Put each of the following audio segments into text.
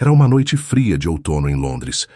Era uma noite fria de outono em Londres,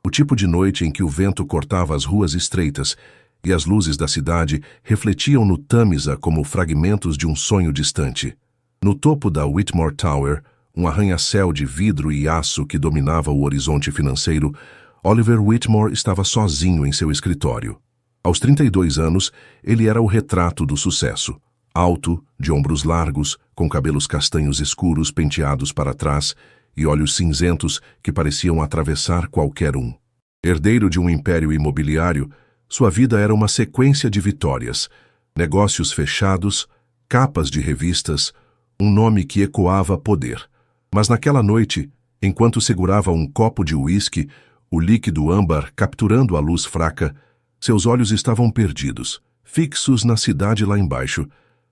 o tipo de noite em que o vento cortava as ruas estreitas e as luzes da cidade refletiam no Tâmisa como fragmentos de um sonho distante. No topo da Whitmore Tower, um arranha-céu de vidro e aço que dominava o horizonte financeiro, Oliver Whitmore estava sozinho em seu escritório. Aos 32 anos, ele era o retrato do sucesso. Alto, de ombros largos, com cabelos castanhos escuros penteados para trás e olhos cinzentos que pareciam atravessar qualquer um. Herdeiro de um império imobiliário, sua vida era uma sequência de vitórias, negócios fechados, capas de revistas, um nome que ecoava poder. Mas naquela noite, enquanto segurava um copo de uísque, o líquido âmbar capturando a luz fraca, seus olhos estavam perdidos, fixos na cidade lá embaixo,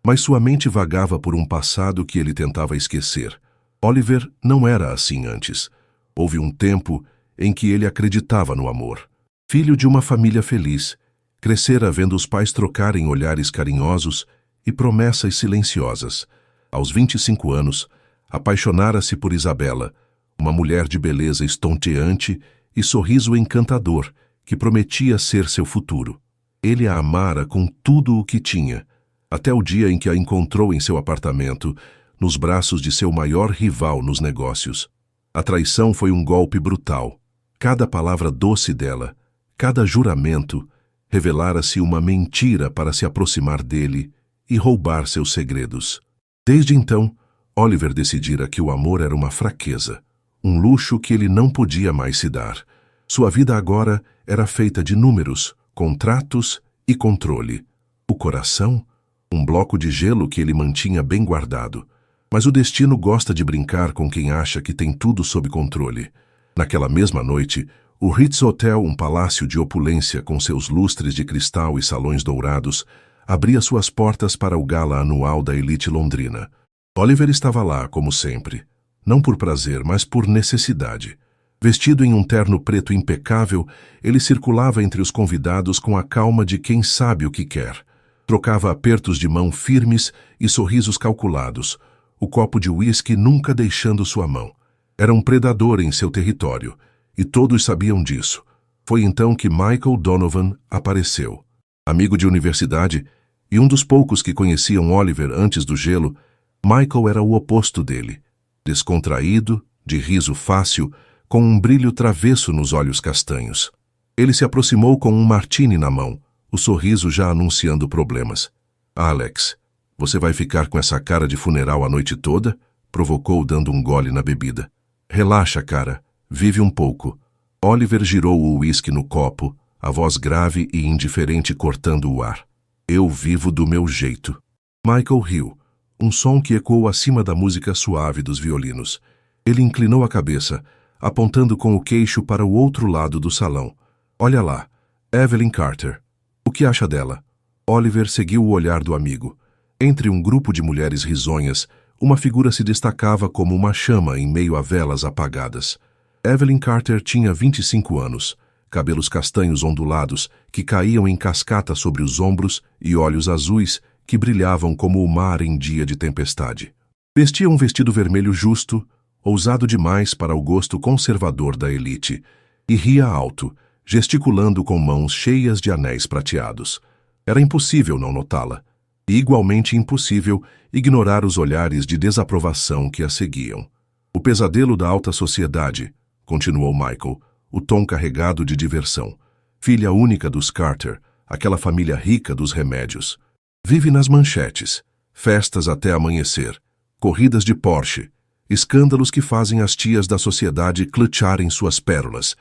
mas sua mente vagava por um passado que ele tentava esquecer. Oliver não era assim antes. Houve um tempo em que ele acreditava no amor. Filho de uma família feliz, crescera vendo os pais trocarem olhares carinhosos e promessas silenciosas. Aos 25 anos, apaixonara-se por Isabela, uma mulher de beleza estonteante e sorriso encantador que prometia ser seu futuro. Ele a amara com tudo o que tinha, até o dia em que a encontrou em seu apartamento, nos braços de seu maior rival nos negócios. A traição foi um golpe brutal. Cada palavra doce dela, cada juramento, revelara-se uma mentira para se aproximar dele e roubar seus segredos. Desde então, Oliver decidira que o amor era uma fraqueza, um luxo que ele não podia mais se dar. Sua vida agora era feita de números, contratos e controle. O coração, um bloco de gelo que ele mantinha bem guardado. Mas o destino gosta de brincar com quem acha que tem tudo sob controle. Naquela mesma noite, o Ritz Hotel, um palácio de opulência com seus lustres de cristal e salões dourados, abria suas portas para o gala anual da elite londrina. Oliver estava lá, como sempre, não por prazer, mas por necessidade. Vestido em um terno preto impecável, ele circulava entre os convidados com a calma de quem sabe o que quer. Trocava apertos de mão firmes e sorrisos calculados, o copo de uísque nunca deixando sua mão. Era um predador em seu território, e todos sabiam disso. Foi então que Michael Donovan apareceu. Amigo de universidade, e um dos poucos que conheciam Oliver antes do gelo, Michael era o oposto dele. Descontraído, de riso fácil, com um brilho travesso nos olhos castanhos. Ele se aproximou com um martini na mão, o sorriso já anunciando problemas. "Alex, você vai ficar com essa cara de funeral a noite toda?" provocou dando um gole na bebida. "Relaxa, cara. Vive um pouco." Oliver girou o uísque no copo, a voz grave e indiferente cortando o ar. "Eu vivo do meu jeito." Michael riu, um som que ecoou acima da música suave dos violinos. Ele inclinou a cabeça, apontando com o queixo para o outro lado do salão. "Olha lá, Evelyn Carter. O que acha dela?" Oliver seguiu o olhar do amigo. Entre um grupo de mulheres risonhas, uma figura se destacava como uma chama em meio a velas apagadas. Evelyn Carter tinha 25 anos, cabelos castanhos ondulados que caíam em cascata sobre os ombros e olhos azuis que brilhavam como o mar em dia de tempestade. Vestia um vestido vermelho justo, ousado demais para o gosto conservador da elite, e ria alto, gesticulando com mãos cheias de anéis prateados. Era impossível não notá-la, e igualmente impossível ignorar os olhares de desaprovação que a seguiam. "O pesadelo da alta sociedade", continuou Michael, o tom carregado de diversão. "Filha única dos Carter, aquela família rica dos remédios. Vive nas manchetes, festas até amanhecer, corridas de Porsche, escândalos que fazem as tias da sociedade clutcharem suas pérolas.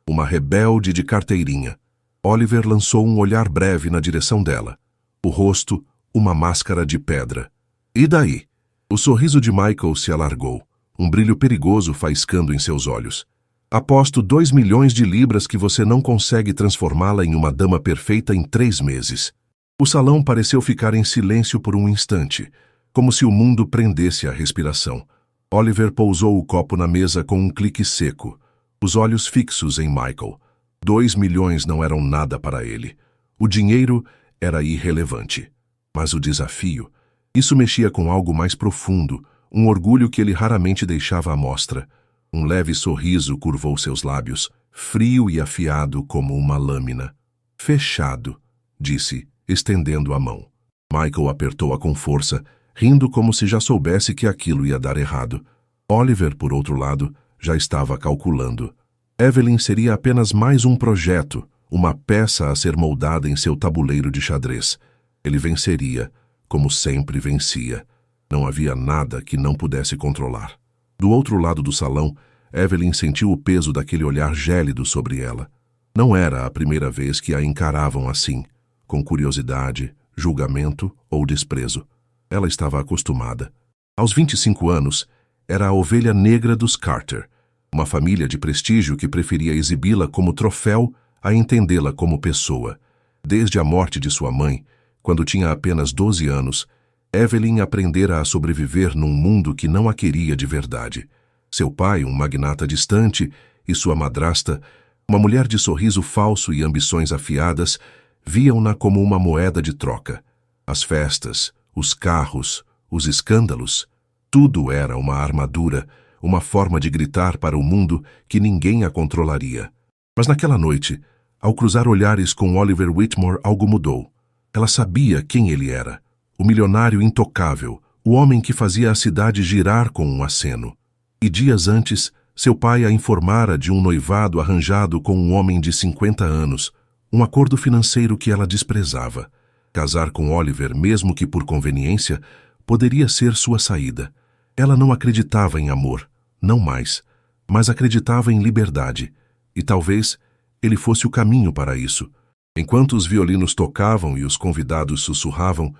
Uma rebelde de carteirinha." Oliver lançou um olhar breve na direção dela. O rosto, uma máscara de pedra. "E daí?" O sorriso de Michael se alargou, um brilho perigoso faiscando em seus olhos. "Aposto 2 milhões de libras que você não consegue transformá-la em uma dama perfeita em 3 meses. O salão pareceu ficar em silêncio por um instante, como se o mundo prendesse a respiração. Oliver pousou o copo na mesa com um clique seco, os olhos fixos em Michael. 2 milhões não eram nada para ele. O dinheiro era irrelevante. Mas o desafio, isso mexia com algo mais profundo, um orgulho que ele raramente deixava à mostra. Um leve sorriso curvou seus lábios, frio e afiado como uma lâmina. Fechado, disse, estendendo a mão. Michael apertou-a com força, rindo como se já soubesse que aquilo ia dar errado. Oliver, por outro lado, já estava calculando. Evelyn seria apenas mais um projeto, uma peça a ser moldada em seu tabuleiro de xadrez. Ele venceria, como sempre vencia. Não havia nada que não pudesse controlar. Do outro lado do salão, Evelyn sentiu o peso daquele olhar gélido sobre ela. Não era a primeira vez que a encaravam assim, com curiosidade, julgamento ou desprezo. Ela estava acostumada. Aos 25 anos, era a ovelha negra dos Carter, uma família de prestígio que preferia exibi-la como troféu a entendê-la como pessoa. Desde a morte de sua mãe, quando tinha apenas 12 anos, Evelyn aprendera a sobreviver num mundo que não a queria de verdade. Seu pai, um magnata distante, e sua madrasta, uma mulher de sorriso falso e ambições afiadas, viam-na como uma moeda de troca. As festas, os carros, os escândalos, tudo era uma armadura, uma forma de gritar para o mundo que ninguém a controlaria. Mas naquela noite, ao cruzar olhares com Oliver Whitmore, algo mudou. Ela sabia quem ele era. O milionário intocável, o homem que fazia a cidade girar com um aceno. E dias antes, seu pai a informara de um noivado arranjado com um homem de 50 anos, um acordo financeiro que ela desprezava. Casar com Oliver, mesmo que por conveniência, poderia ser sua saída. Ela não acreditava em amor, não mais, mas acreditava em liberdade, e talvez ele fosse o caminho para isso. Enquanto os violinos tocavam e os convidados sussurravam,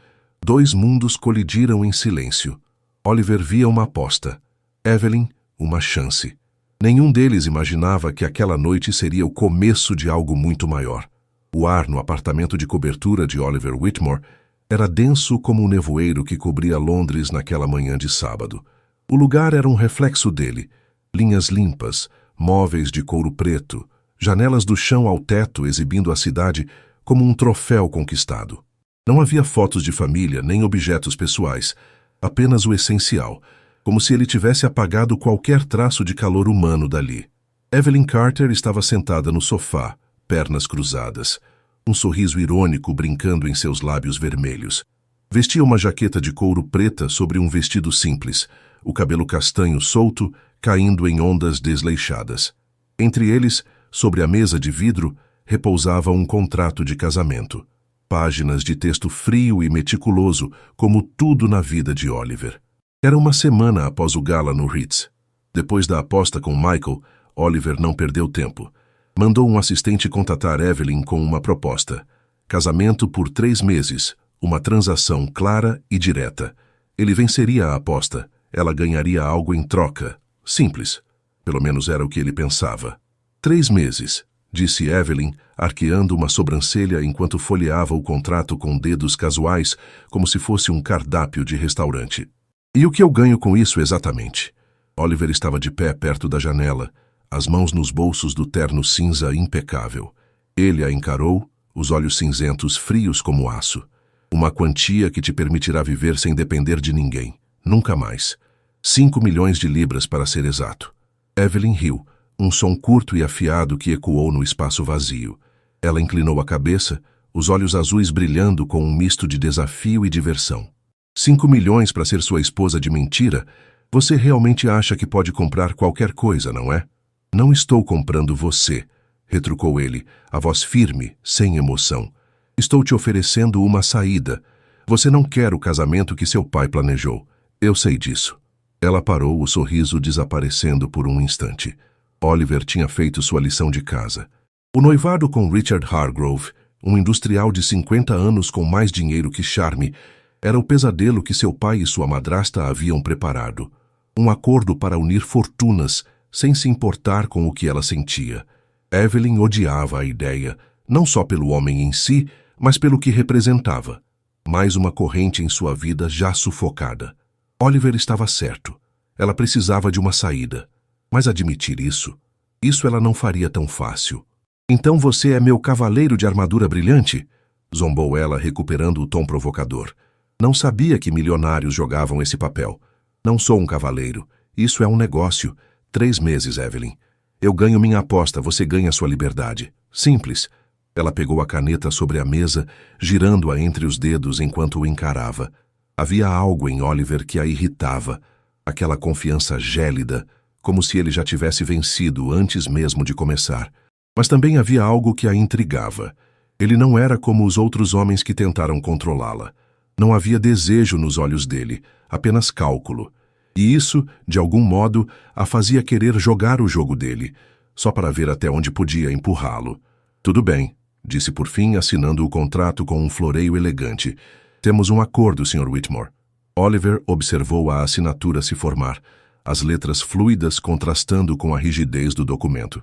dois mundos colidiram em silêncio. Oliver via uma aposta, Evelyn, uma chance. Nenhum deles imaginava que aquela noite seria o começo de algo muito maior. O ar no apartamento de cobertura de Oliver Whitmore era denso como o nevoeiro que cobria Londres naquela manhã de sábado. O lugar era um reflexo dele, linhas limpas, móveis de couro preto, janelas do chão ao teto exibindo a cidade como um troféu conquistado. Não havia fotos de família nem objetos pessoais, apenas o essencial, como se ele tivesse apagado qualquer traço de calor humano dali. Evelyn Carter estava sentada no sofá, pernas cruzadas, um sorriso irônico brincando em seus lábios vermelhos. Vestia uma jaqueta de couro preta sobre um vestido simples, o cabelo castanho solto caindo em ondas desleixadas. Entre eles, sobre a mesa de vidro, repousava um contrato de casamento. Páginas de texto frio e meticuloso, como tudo na vida de Oliver. Era uma semana após o gala no Ritz. Depois da aposta com Michael, Oliver não perdeu tempo. Mandou um assistente contatar Evelyn com uma proposta. Casamento por 3 meses, uma transação clara e direta. Ele venceria a aposta, ela ganharia algo em troca. Simples. Pelo menos era o que ele pensava. 3 meses, disse Evelyn, arqueando uma sobrancelha enquanto folheava o contrato com dedos casuais, como se fosse um cardápio de restaurante. E o que eu ganho com isso exatamente? Oliver estava de pé perto da janela, as mãos nos bolsos do terno cinza impecável. Ele a encarou, os olhos cinzentos frios como aço. Uma quantia que te permitirá viver sem depender de ninguém. Nunca mais. 5 milhões de libras para ser exato. Evelyn riu, um som curto e afiado que ecoou no espaço vazio. Ela inclinou a cabeça, os olhos azuis brilhando com um misto de desafio e diversão. 5 milhões para ser sua esposa de mentira? Você realmente acha que pode comprar qualquer coisa, não é? Não estou comprando você, retrucou ele, a voz firme, sem emoção. Estou te oferecendo uma saída. Você não quer o casamento que seu pai planejou. Eu sei disso. Ela parou, o sorriso desaparecendo por um instante. Oliver tinha feito sua lição de casa. O noivado com Richard Hargrove, um industrial de 50 anos com mais dinheiro que charme, era o pesadelo que seu pai e sua madrasta haviam preparado. Um acordo para unir fortunas, sem se importar com o que ela sentia. Evelyn odiava a ideia, não só pelo homem em si, mas pelo que representava. Mais uma corrente em sua vida já sufocada. Oliver estava certo. Ela precisava de uma saída. Mas admitir isso ela não faria tão fácil. Então você é meu cavaleiro de armadura brilhante? Zombou ela, recuperando o tom provocador. Não sabia que milionários jogavam esse papel. Não sou um cavaleiro. Isso é um negócio. 3 meses, Evelyn. Eu ganho minha aposta, você ganha sua liberdade. Simples. Ela pegou a caneta sobre a mesa, girando-a entre os dedos enquanto o encarava. Havia algo em Oliver que a irritava, aquela confiança gélida, como se ele já tivesse vencido antes mesmo de começar. Mas também havia algo que a intrigava. Ele não era como os outros homens que tentaram controlá-la. Não havia desejo nos olhos dele, apenas cálculo. E isso, de algum modo, a fazia querer jogar o jogo dele, só para ver até onde podia empurrá-lo. Tudo bem, disse por fim, assinando o contrato com um floreio elegante. Temos um acordo, Sr. Whitmore. Oliver observou a assinatura se formar, as letras fluidas contrastando com a rigidez do documento.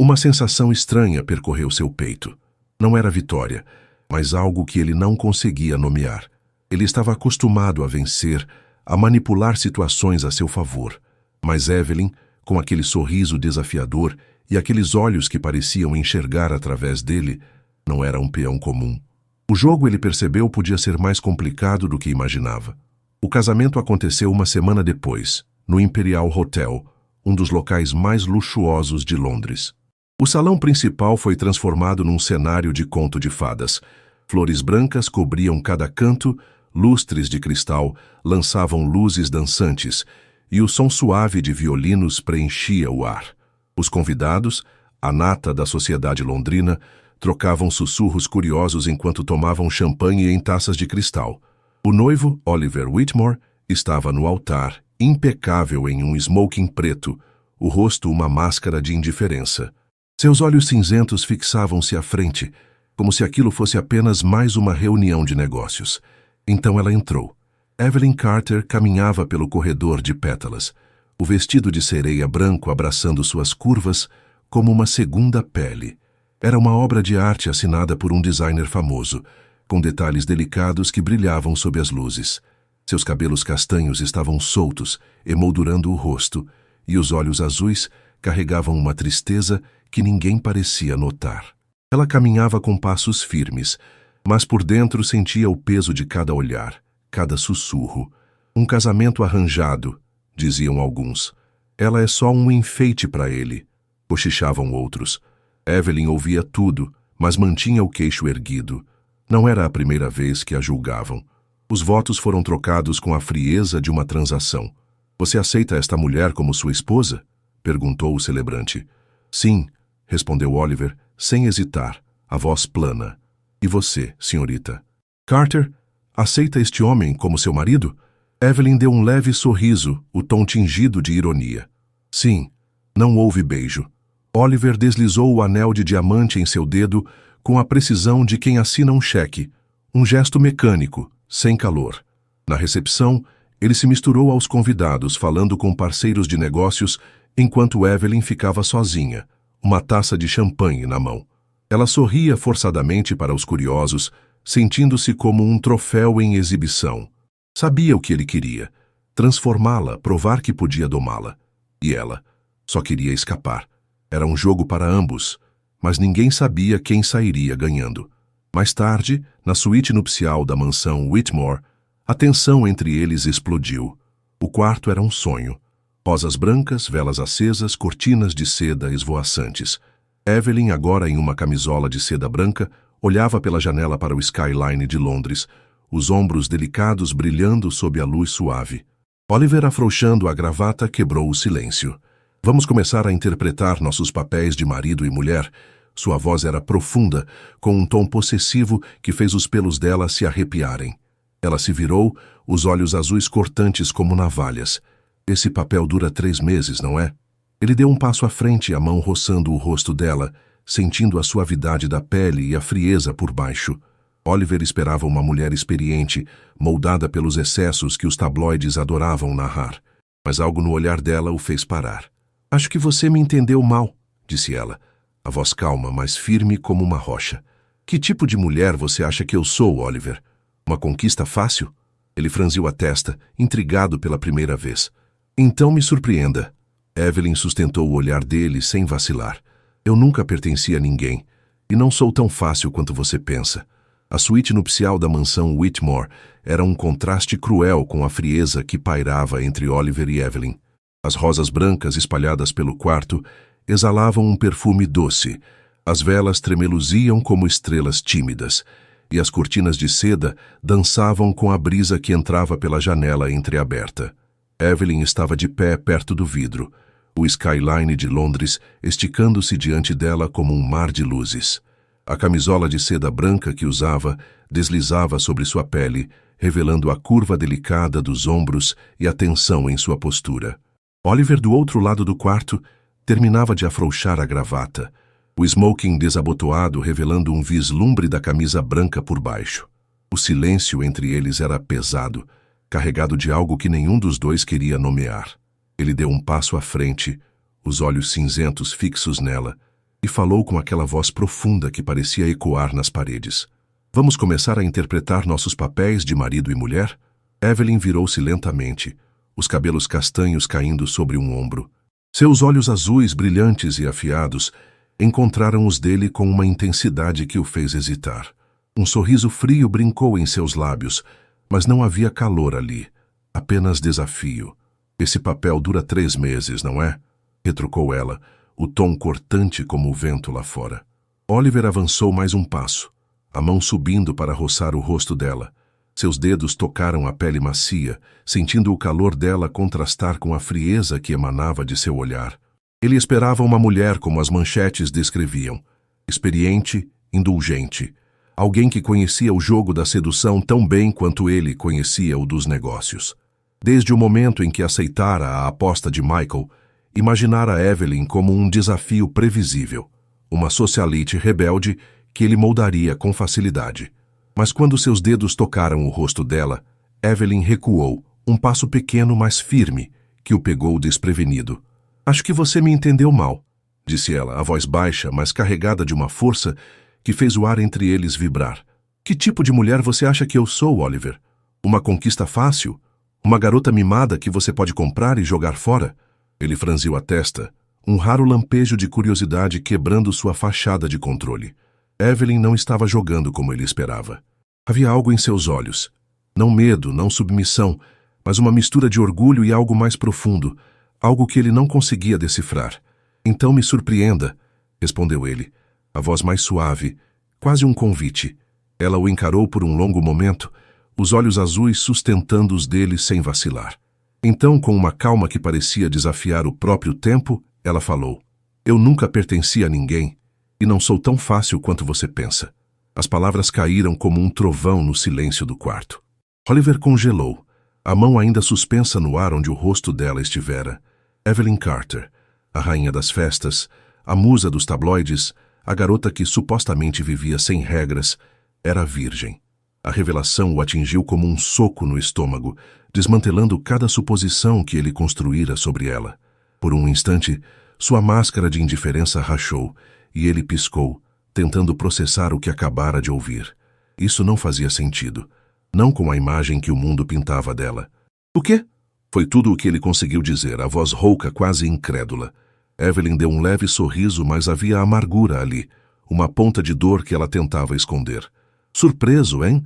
Uma sensação estranha percorreu seu peito. Não era vitória, mas algo que ele não conseguia nomear. Ele estava acostumado a vencer, a manipular situações a seu favor. Mas Evelyn, com aquele sorriso desafiador e aqueles olhos que pareciam enxergar através dele, não era um peão comum. O jogo, ele percebeu, podia ser mais complicado do que imaginava. O casamento aconteceu uma semana depois, no Imperial Hotel, um dos locais mais luxuosos de Londres. O salão principal foi transformado num cenário de conto de fadas. Flores brancas cobriam cada canto, lustres de cristal lançavam luzes dançantes, e o som suave de violinos preenchia o ar. Os convidados, a nata da sociedade londrina, trocavam sussurros curiosos enquanto tomavam champanhe em taças de cristal. O noivo, Oliver Whitmore, estava no altar, impecável em um smoking preto, o rosto uma máscara de indiferença. Seus olhos cinzentos fixavam-se à frente, como se aquilo fosse apenas mais uma reunião de negócios. Então ela entrou. Evelyn Carter caminhava pelo corredor de pétalas, o vestido de sereia branco abraçando suas curvas como uma segunda pele. Era uma obra de arte assinada por um designer famoso, com detalhes delicados que brilhavam sob as luzes. Seus cabelos castanhos estavam soltos, emoldurando o rosto, e os olhos azuis carregavam uma tristeza que ninguém parecia notar. Ela caminhava com passos firmes, mas por dentro sentia o peso de cada olhar, cada sussurro. Um casamento arranjado, diziam alguns. Ela é só um enfeite para ele, cochichavam outros. Evelyn ouvia tudo, mas mantinha o queixo erguido. Não era a primeira vez que a julgavam. Os votos foram trocados com a frieza de uma transação. Você aceita esta mulher como sua esposa? Perguntou o celebrante. Sim, respondeu Oliver, sem hesitar, a voz plana. E você, senhorita? Carter, aceita este homem como seu marido? Evelyn deu um leve sorriso, o tom tingido de ironia. Sim, não houve beijo. Oliver deslizou o anel de diamante em seu dedo com a precisão de quem assina um cheque, um gesto mecânico, sem calor. Na recepção, ele se misturou aos convidados, falando com parceiros de negócios, enquanto Evelyn ficava sozinha, uma taça de champanhe na mão. Ela sorria forçadamente para os curiosos, sentindo-se como um troféu em exibição. Sabia o que ele queria, transformá-la, provar que podia domá-la. E ela só queria escapar. Era um jogo para ambos, mas ninguém sabia quem sairia ganhando. Mais tarde, na suíte nupcial da mansão Whitmore, a tensão entre eles explodiu. O quarto era um sonho. Rosas brancas, velas acesas, cortinas de seda esvoaçantes. Evelyn, agora em uma camisola de seda branca, olhava pela janela para o skyline de Londres, os ombros delicados brilhando sob a luz suave. Oliver, afrouxando a gravata, quebrou o silêncio. Vamos começar a interpretar nossos papéis de marido e mulher. Sua voz era profunda, com um tom possessivo que fez os pelos dela se arrepiarem. Ela se virou, os olhos azuis cortantes como navalhas. Esse papel dura 3 meses, não é? Ele deu um passo à frente, a mão roçando o rosto dela, sentindo a suavidade da pele e a frieza por baixo. Oliver esperava uma mulher experiente, moldada pelos excessos que os tabloides adoravam narrar. Mas algo no olhar dela o fez parar. Acho que você me entendeu mal, disse ela, a voz calma, mas firme como uma rocha. Que tipo de mulher você acha que eu sou, Oliver? Uma conquista fácil? Ele franziu a testa, intrigado pela primeira vez. Então me surpreenda. Evelyn sustentou o olhar dele sem vacilar. Eu nunca pertenci a ninguém, e não sou tão fácil quanto você pensa. A suíte nupcial da mansão Whitmore era um contraste cruel com a frieza que pairava entre Oliver e Evelyn. As rosas brancas espalhadas pelo quarto exalavam um perfume doce, as velas tremeluziam como estrelas tímidas, e as cortinas de seda dançavam com a brisa que entrava pela janela entreaberta. Evelyn estava de pé perto do vidro, o skyline de Londres esticando-se diante dela como um mar de luzes. A camisola de seda branca que usava deslizava sobre sua pele, revelando a curva delicada dos ombros e a tensão em sua postura. Oliver, do outro lado do quarto, terminava de afrouxar a gravata, o smoking desabotoado revelando um vislumbre da camisa branca por baixo. O silêncio entre eles era pesado, carregado de algo que nenhum dos dois queria nomear. Ele deu um passo à frente, os olhos cinzentos fixos nela, e falou com aquela voz profunda que parecia ecoar nas paredes. Vamos começar a interpretar nossos papéis de marido e mulher? Evelyn virou-se lentamente, os cabelos castanhos caindo sobre um ombro. Seus olhos azuis, brilhantes e afiados, encontraram os dele com uma intensidade que o fez hesitar. Um sorriso frio brincou em seus lábios, mas não havia calor ali, apenas desafio. Esse papel dura 3 meses, não é? Retrucou ela, o tom cortante como o vento lá fora. Oliver avançou mais um passo, a mão subindo para roçar o rosto dela. Seus dedos tocaram a pele macia, sentindo o calor dela contrastar com a frieza que emanava de seu olhar. Ele esperava uma mulher como as manchetes descreviam, experiente, indulgente, alguém que conhecia o jogo da sedução tão bem quanto ele conhecia o dos negócios. Desde o momento em que aceitara a aposta de Michael, imaginara Evelyn como um desafio previsível, uma socialite rebelde que ele moldaria com facilidade. Mas quando seus dedos tocaram o rosto dela, Evelyn recuou, um passo pequeno, mas firme, que o pegou desprevenido. Acho que você me entendeu mal, disse ela, a voz baixa, mas carregada de uma força que fez o ar entre eles vibrar. Que tipo de mulher você acha que eu sou, Oliver? Uma conquista fácil? Uma garota mimada que você pode comprar e jogar fora? Ele franziu a testa, um raro lampejo de curiosidade quebrando sua fachada de controle. Evelyn não estava jogando como ele esperava. Havia algo em seus olhos. Não medo, não submissão, mas uma mistura de orgulho e algo mais profundo, algo que ele não conseguia decifrar. Então me surpreenda, respondeu ele, a voz mais suave, quase um convite. Ela o encarou por um longo momento, os olhos azuis sustentando os dele sem vacilar. Então, com uma calma que parecia desafiar o próprio tempo, ela falou: Eu nunca pertenci a ninguém, e não sou tão fácil quanto você pensa. As palavras caíram como um trovão no silêncio do quarto. Oliver congelou, a mão ainda suspensa no ar onde o rosto dela estivera. Evelyn Carter, a rainha das festas, a musa dos tabloides, a garota que supostamente vivia sem regras, era virgem. A revelação o atingiu como um soco no estômago, desmantelando cada suposição que ele construíra sobre ela. Por um instante, sua máscara de indiferença rachou, e ele piscou, tentando processar o que acabara de ouvir. Isso não fazia sentido, não com a imagem que o mundo pintava dela. O quê? Foi tudo o que ele conseguiu dizer, a voz rouca quase incrédula. Evelyn deu um leve sorriso, mas havia amargura ali, uma ponta de dor que ela tentava esconder. Surpreso, hein?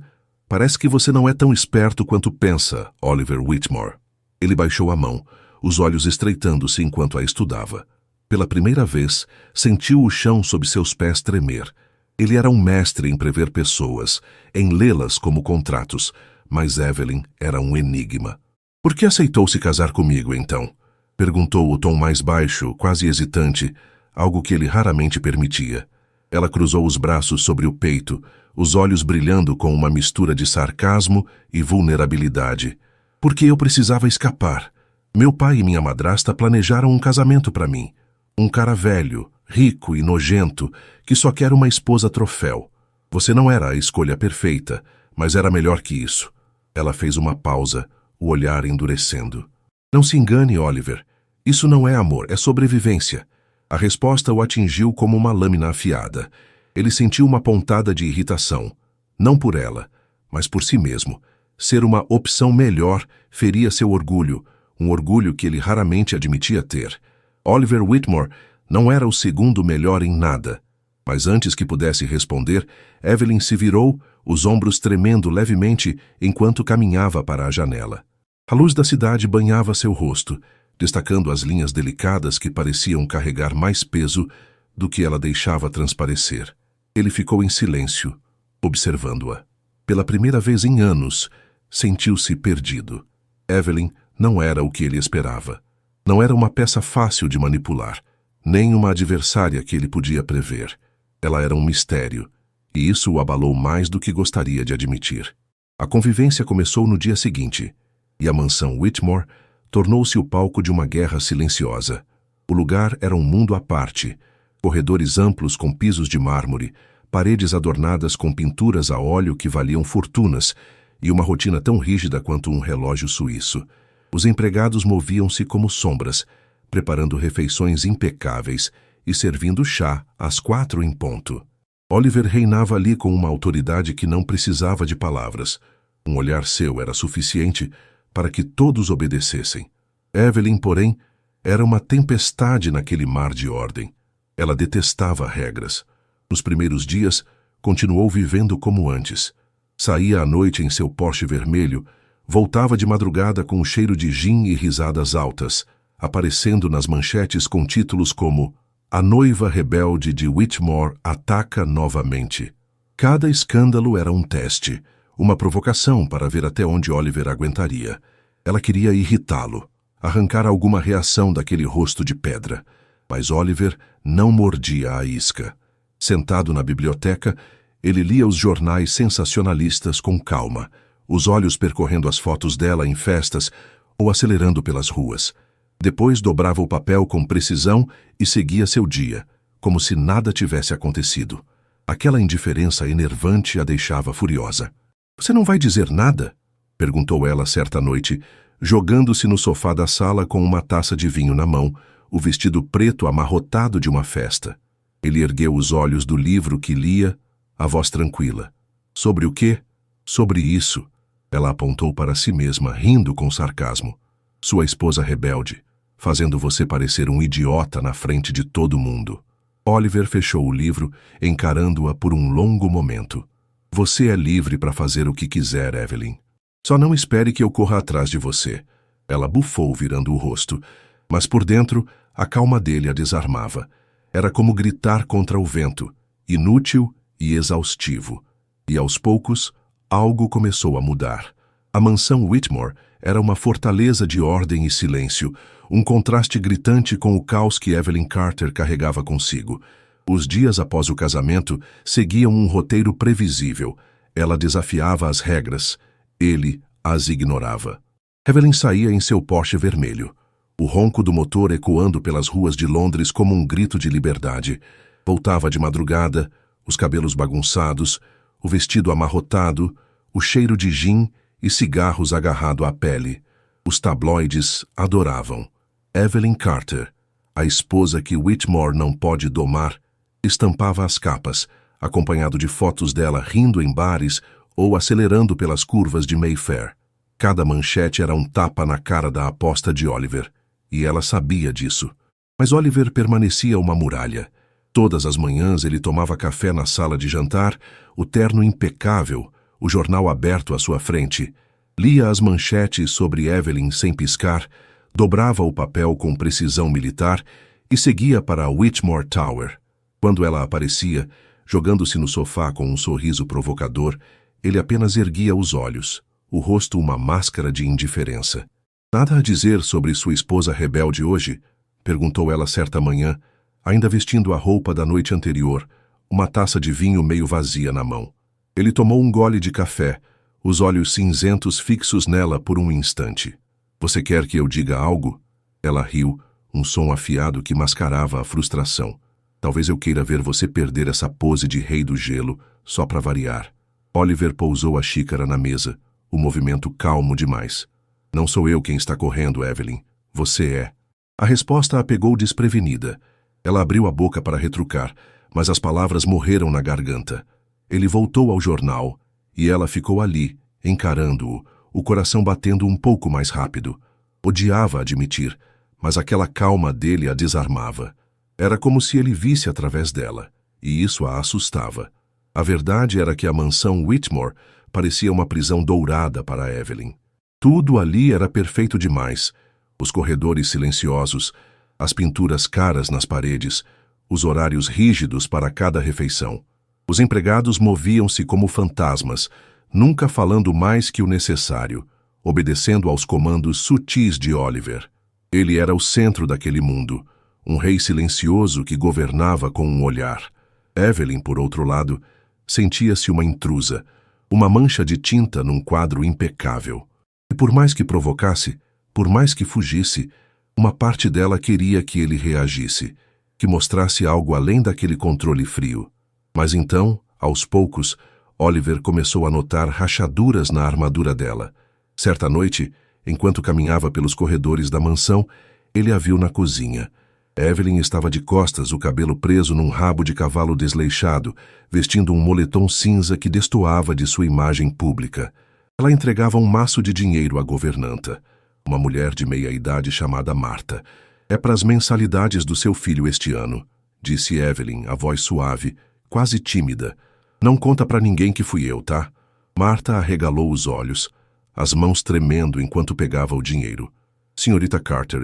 Parece que você não é tão esperto quanto pensa, Oliver Whitmore. Ele baixou a mão, os olhos estreitando-se enquanto a estudava. Pela primeira vez, sentiu o chão sob seus pés tremer. Ele era um mestre em prever pessoas, em lê-las como contratos, mas Evelyn era um enigma. Por que aceitou se casar comigo, então? Perguntou o tom mais baixo, quase hesitante, algo que ele raramente permitia. Ela cruzou os braços sobre o peito, os olhos brilhando com uma mistura de sarcasmo e vulnerabilidade. Porque eu precisava escapar. Meu pai e minha madrasta planejaram um casamento para mim. Um cara velho, rico e nojento, que só quer uma esposa troféu. Você não era a escolha perfeita, mas era melhor que isso. Ela fez uma pausa, o olhar endurecendo. Não se engane, Oliver. Isso não é amor, é sobrevivência. A resposta o atingiu como uma lâmina afiada. Ele sentiu uma pontada de irritação. Não por ela, mas por si mesmo. Ser uma opção melhor feria seu orgulho, um orgulho que ele raramente admitia ter. Oliver Whitmore não era o segundo melhor em nada. Mas antes que pudesse responder, Evelyn se virou, os ombros tremendo levemente enquanto caminhava para a janela. A luz da cidade banhava seu rosto, destacando as linhas delicadas que pareciam carregar mais peso do que ela deixava transparecer. Ele ficou em silêncio, observando-a. Pela primeira vez em anos, sentiu-se perdido. Evelyn não era o que ele esperava. Não era uma peça fácil de manipular, nem uma adversária que ele podia prever. Ela era um mistério, e isso o abalou mais do que gostaria de admitir. A convivência começou no dia seguinte, e a mansão Whitmore tornou-se o palco de uma guerra silenciosa. O lugar era um mundo à parte, corredores amplos com pisos de mármore, paredes adornadas com pinturas a óleo que valiam fortunas e uma rotina tão rígida quanto um relógio suíço. Os empregados moviam-se como sombras, preparando refeições impecáveis e servindo chá às 4 em ponto. Oliver reinava ali com uma autoridade que não precisava de palavras. Um olhar seu era suficiente para que todos obedecessem. Evelyn, porém, era uma tempestade naquele mar de ordem. Ela detestava regras. Nos primeiros dias, continuou vivendo como antes. Saía à noite em seu Porsche vermelho, voltava de madrugada com o cheiro de gin e risadas altas, aparecendo nas manchetes com títulos como "A noiva rebelde de Whitmore ataca novamente". Cada escândalo era um teste, uma provocação para ver até onde Oliver aguentaria. Ela queria irritá-lo, arrancar alguma reação daquele rosto de pedra. Mas Oliver não mordia a isca. Sentado na biblioteca, ele lia os jornais sensacionalistas com calma, os olhos percorrendo as fotos dela em festas ou acelerando pelas ruas. Depois dobrava o papel com precisão e seguia seu dia, como se nada tivesse acontecido. Aquela indiferença enervante a deixava furiosa. "Você não vai dizer nada?" perguntou ela certa noite, jogando-se no sofá da sala com uma taça de vinho na mão, o vestido preto amarrotado de uma festa. Ele ergueu os olhos do livro que lia, a voz tranquila. "Sobre o quê?" "Sobre isso." Ela apontou para si mesma, rindo com sarcasmo. "Sua esposa rebelde, fazendo você parecer um idiota na frente de todo mundo." Oliver fechou o livro, encarando-a por um longo momento. "Você é livre para fazer o que quiser, Evelyn. Só não espere que eu corra atrás de você." Ela bufou, virando o rosto, mas por dentro a calma dele a desarmava. Era como gritar contra o vento, inútil e exaustivo. E aos poucos, algo começou a mudar. A mansão Whitmore era uma fortaleza de ordem e silêncio, um contraste gritante com o caos que Evelyn Carter carregava consigo. Os dias após o casamento seguiam um roteiro previsível. Ela desafiava as regras, ele as ignorava. Evelyn saía em seu Porsche vermelho, o ronco do motor ecoando pelas ruas de Londres como um grito de liberdade. Voltava de madrugada, os cabelos bagunçados, o vestido amarrotado, o cheiro de gin e cigarros agarrado à pele. Os tabloides adoravam. Evelyn Carter, a esposa que Whitmore não pode domar, estampava as capas, acompanhado de fotos dela rindo em bares ou acelerando pelas curvas de Mayfair. Cada manchete era um tapa na cara da aposta de Oliver, e ela sabia disso. Mas Oliver permanecia uma muralha. Todas as manhãs ele tomava café na sala de jantar, o terno impecável, o jornal aberto à sua frente. Lia as manchetes sobre Evelyn sem piscar, dobrava o papel com precisão militar e seguia para a Whitmore Tower. Quando ela aparecia, jogando-se no sofá com um sorriso provocador, ele apenas erguia os olhos, o rosto uma máscara de indiferença. "Nada a dizer sobre sua esposa rebelde hoje?" perguntou ela certa manhã, ainda vestindo a roupa da noite anterior, uma taça de vinho meio vazia na mão. Ele tomou um gole de café, os olhos cinzentos fixos nela por um instante. "Você quer que eu diga algo?" Ela riu, um som afiado que mascarava a frustração. "Talvez eu queira ver você perder essa pose de rei do gelo, só para variar." Oliver pousou a xícara na mesa, o movimento calmo demais. "Não sou eu quem está correndo, Evelyn. Você é." A resposta a pegou desprevenida. Ela abriu a boca para retrucar, mas as palavras morreram na garganta. Ele voltou ao jornal, e ela ficou ali, encarando-o, o coração batendo um pouco mais rápido. Odiava admitir, mas aquela calma dele a desarmava. Era como se ele visse através dela, e isso a assustava. A verdade era que a mansão Whitmore parecia uma prisão dourada para Evelyn. Tudo ali era perfeito demais. Os corredores silenciosos, as pinturas caras nas paredes, os horários rígidos para cada refeição. Os empregados moviam-se como fantasmas, nunca falando mais que o necessário, obedecendo aos comandos sutis de Oliver. Ele era o centro daquele mundo, um rei silencioso que governava com um olhar. Evelyn, por outro lado, sentia-se uma intrusa, uma mancha de tinta num quadro impecável. E por mais que provocasse, por mais que fugisse, uma parte dela queria que ele reagisse, que mostrasse algo além daquele controle frio. Mas então, aos poucos, Oliver começou a notar rachaduras na armadura dela. Certa noite, enquanto caminhava pelos corredores da mansão, ele a viu na cozinha. Evelyn estava de costas, o cabelo preso num rabo de cavalo desleixado, vestindo um moletom cinza que destoava de sua imagem pública. Ela entregava um maço de dinheiro à governanta, uma mulher de meia-idade chamada Marta. "É para as mensalidades do seu filho este ano", disse Evelyn, a voz suave, quase tímida. "Não conta para ninguém que fui eu, tá?" Marta arregalou os olhos, as mãos tremendo enquanto pegava o dinheiro. "Senhorita Carter,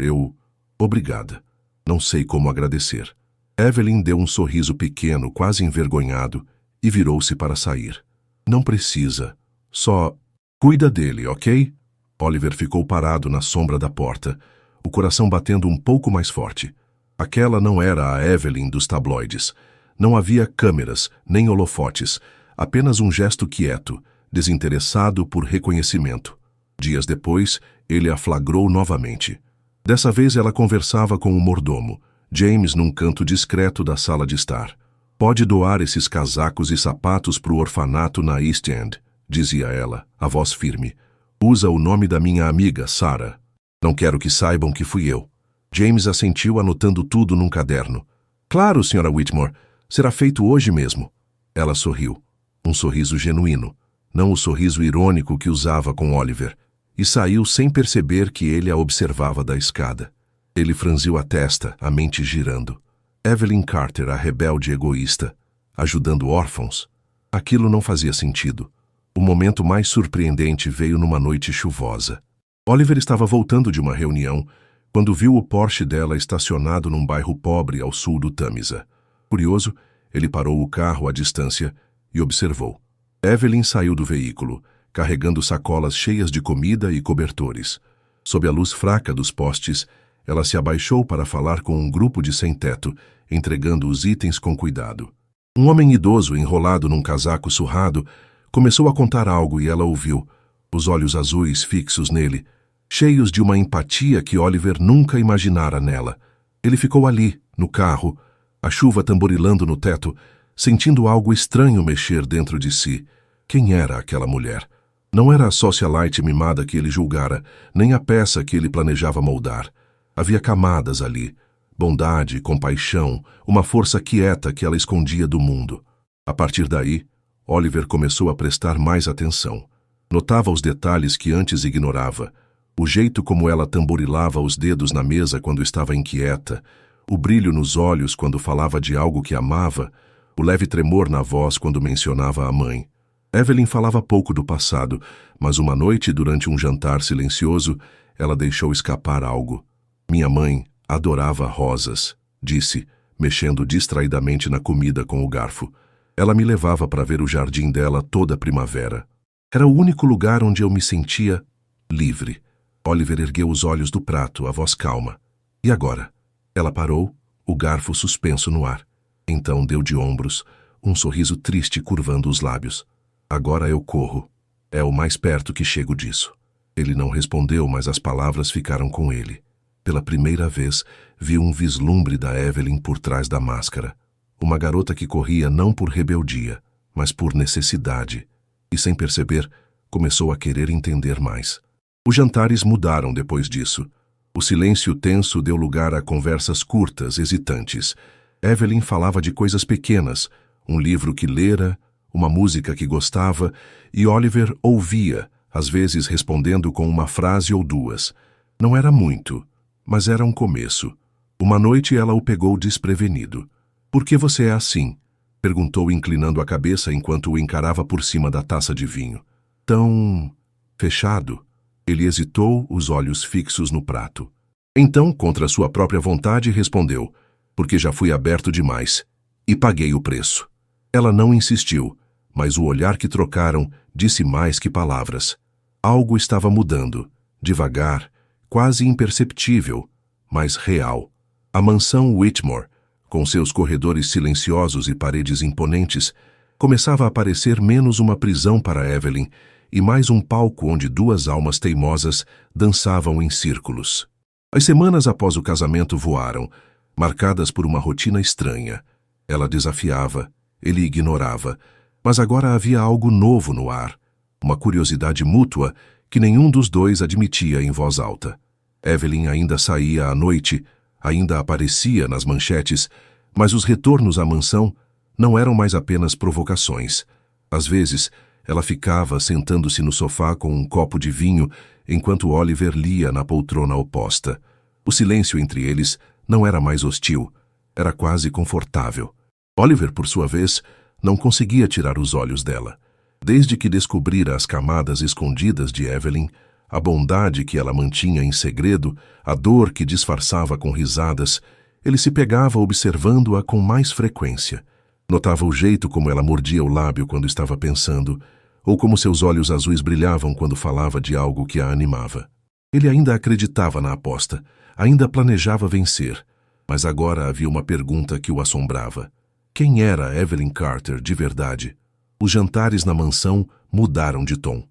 Obrigada. Não sei como agradecer." Evelyn deu um sorriso pequeno, quase envergonhado, e virou-se para sair. "Não precisa. Só cuida dele, ok?" Oliver ficou parado na sombra da porta, o coração batendo um pouco mais forte. Aquela não era a Evelyn dos tabloides. Não havia câmeras, nem holofotes, apenas um gesto quieto, desinteressado por reconhecimento. Dias depois, ele a flagrou novamente. Dessa vez ela conversava com o mordomo, James, num canto discreto da sala de estar. "Pode doar esses casacos e sapatos para o orfanato na East End", dizia ela, a voz firme. "Usa o nome da minha amiga, Sarah. Não quero que saibam que fui eu." James assentiu, anotando tudo num caderno. "Claro, Sra. Whitmore. Será feito hoje mesmo." Ela sorriu. Um sorriso genuíno, não o sorriso irônico que usava com Oliver, e saiu sem perceber que ele a observava da escada. Ele franziu a testa, a mente girando. Evelyn Carter, a rebelde egoísta, ajudando órfãos? Aquilo não fazia sentido. O momento mais surpreendente veio numa noite chuvosa. Oliver estava voltando de uma reunião quando viu o Porsche dela estacionado num bairro pobre ao sul do Tâmisa. Curioso, ele parou o carro à distância e observou. Evelyn saiu do veículo, carregando sacolas cheias de comida e cobertores. Sob a luz fraca dos postes, ela se abaixou para falar com um grupo de sem-teto, entregando os itens com cuidado. Um homem idoso, enrolado num casaco surrado, começou a contar algo e ela ouviu, os olhos azuis fixos nele, cheios de uma empatia que Oliver nunca imaginara nela. Ele ficou ali, no carro, a chuva tamborilando no teto, sentindo algo estranho mexer dentro de si. Quem era aquela mulher? Não era a socialite mimada que ele julgara, nem a peça que ele planejava moldar. Havia camadas ali, bondade, compaixão, uma força quieta que ela escondia do mundo. A partir daí, Oliver começou a prestar mais atenção. Notava os detalhes que antes ignorava, o jeito como ela tamborilava os dedos na mesa quando estava inquieta, o brilho nos olhos quando falava de algo que amava, o leve tremor na voz quando mencionava a mãe. Evelyn falava pouco do passado, mas uma noite, durante um jantar silencioso, ela deixou escapar algo. "Minha mãe adorava rosas", disse, mexendo distraidamente na comida com o garfo. "Ela me levava para ver o jardim dela toda primavera. Era o único lugar onde eu me sentia livre." Oliver ergueu os olhos do prato, a voz calma. "E agora?" Ela parou, o garfo suspenso no ar. Então deu de ombros, um sorriso triste curvando os lábios. "Agora eu corro. É o mais perto que chego disso." Ele não respondeu, mas as palavras ficaram com ele. Pela primeira vez, viu um vislumbre da Evelyn por trás da máscara. Uma garota que corria não por rebeldia, mas por necessidade. E sem perceber, começou a querer entender mais. Os jantares mudaram depois disso. O silêncio tenso deu lugar a conversas curtas, hesitantes. Evelyn falava de coisas pequenas, um livro que lera, uma música que gostava, e Oliver ouvia, às vezes respondendo com uma frase ou duas. Não era muito, mas era um começo. Uma noite ela o pegou desprevenido. "Por que você é assim?" perguntou, inclinando a cabeça enquanto o encarava por cima da taça de vinho. "Tão fechado?" Ele hesitou, os olhos fixos no prato. Então, contra sua própria vontade, respondeu: porque já fui aberto demais e paguei o preço. Ela não insistiu, mas o olhar que trocaram disse mais que palavras. Algo estava mudando, devagar, quase imperceptível, mas real. A mansão Whitmore, com seus corredores silenciosos e paredes imponentes, começava a parecer menos uma prisão para Evelyn e mais um palco onde duas almas teimosas dançavam em círculos. As semanas após o casamento voaram, marcadas por uma rotina estranha. Ela desafiava, ele ignorava, mas agora havia algo novo no ar, uma curiosidade mútua que nenhum dos dois admitia em voz alta. Evelyn ainda saía à noite, ainda aparecia nas manchetes, mas os retornos à mansão não eram mais apenas provocações. Às vezes, ela ficava sentando-se no sofá com um copo de vinho enquanto Oliver lia na poltrona oposta. O silêncio entre eles não era mais hostil, era quase confortável. Oliver, por sua vez, não conseguia tirar os olhos dela. Desde que descobrira as camadas escondidas de Evelyn, a bondade que ela mantinha em segredo, a dor que disfarçava com risadas, ele se pegava observando-a com mais frequência. Notava o jeito como ela mordia o lábio quando estava pensando, ou como seus olhos azuis brilhavam quando falava de algo que a animava. Ele ainda acreditava na aposta, ainda planejava vencer, mas agora havia uma pergunta que o assombrava. Quem era Evelyn Carter de verdade? Os jantares na mansão mudaram de tom.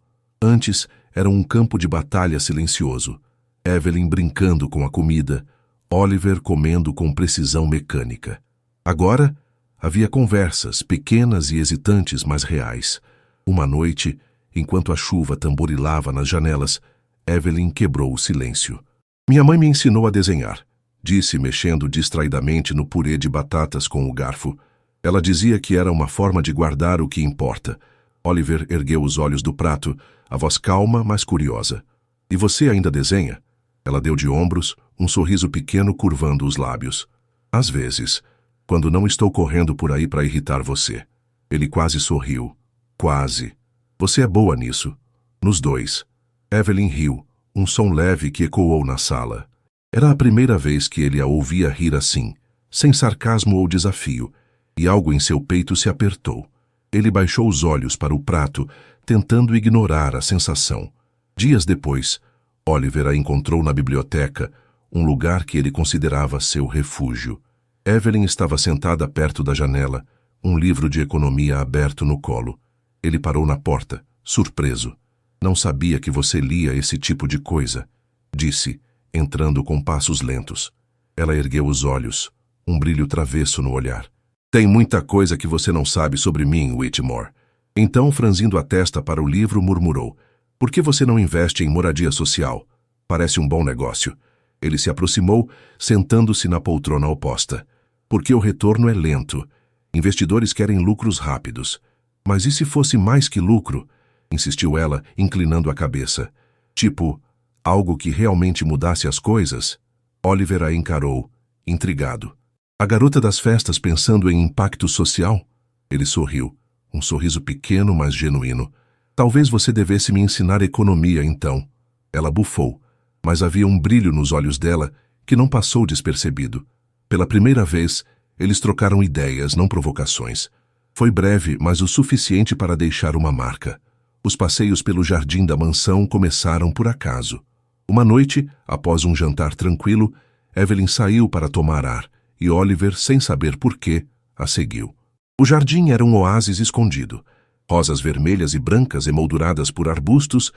Antes, era um campo de batalha silencioso. Evelyn brincando com a comida, Oliver comendo com precisão mecânica. Agora, havia conversas, pequenas e hesitantes, mas reais. Uma noite, enquanto a chuva tamborilava nas janelas, Evelyn quebrou o silêncio. Minha mãe me ensinou a desenhar, disse, mexendo distraidamente no purê de batatas com o garfo. Ela dizia que era uma forma de guardar o que importa. Oliver ergueu os olhos do prato, a voz calma, mas curiosa. E você ainda desenha? Ela deu de ombros, um sorriso pequeno curvando os lábios. Às vezes, quando não estou correndo por aí para irritar você. Ele quase sorriu. Quase. Você é boa nisso. Nos dois. Evelyn riu, um som leve que ecoou na sala. Era a primeira vez que ele a ouvia rir assim, sem sarcasmo ou desafio, e algo em seu peito se apertou. Ele baixou os olhos para o prato, tentando ignorar a sensação. Dias depois, Oliver a encontrou na biblioteca, um lugar que ele considerava seu refúgio. Evelyn estava sentada perto da janela, um livro de economia aberto no colo. Ele parou na porta, surpreso. Não sabia que você lia esse tipo de coisa, disse, entrando com passos lentos. Ela ergueu os olhos, um brilho travesso no olhar. Tem muita coisa que você não sabe sobre mim, Whitmore. Então, franzindo a testa para o livro, murmurou. Por que você não investe em moradia social? Parece um bom negócio. Ele se aproximou, sentando-se na poltrona oposta. Porque o retorno é lento. Investidores querem lucros rápidos. Mas e se fosse mais que lucro? Insistiu ela, inclinando a cabeça. Tipo, algo que realmente mudasse as coisas? Oliver a encarou, intrigado. A garota das festas pensando em impacto social? Ele sorriu, um sorriso pequeno, mas genuíno. Talvez você devesse me ensinar economia, então. Ela bufou, mas havia um brilho nos olhos dela que não passou despercebido. Pela primeira vez, eles trocaram ideias, não provocações. Foi breve, mas o suficiente para deixar uma marca. Os passeios pelo jardim da mansão começaram por acaso. Uma noite, após um jantar tranquilo, Evelyn saiu para tomar ar e Oliver, sem saber porquê, a seguiu. O jardim era um oásis escondido. Rosas vermelhas e brancas emolduradas por arbustos,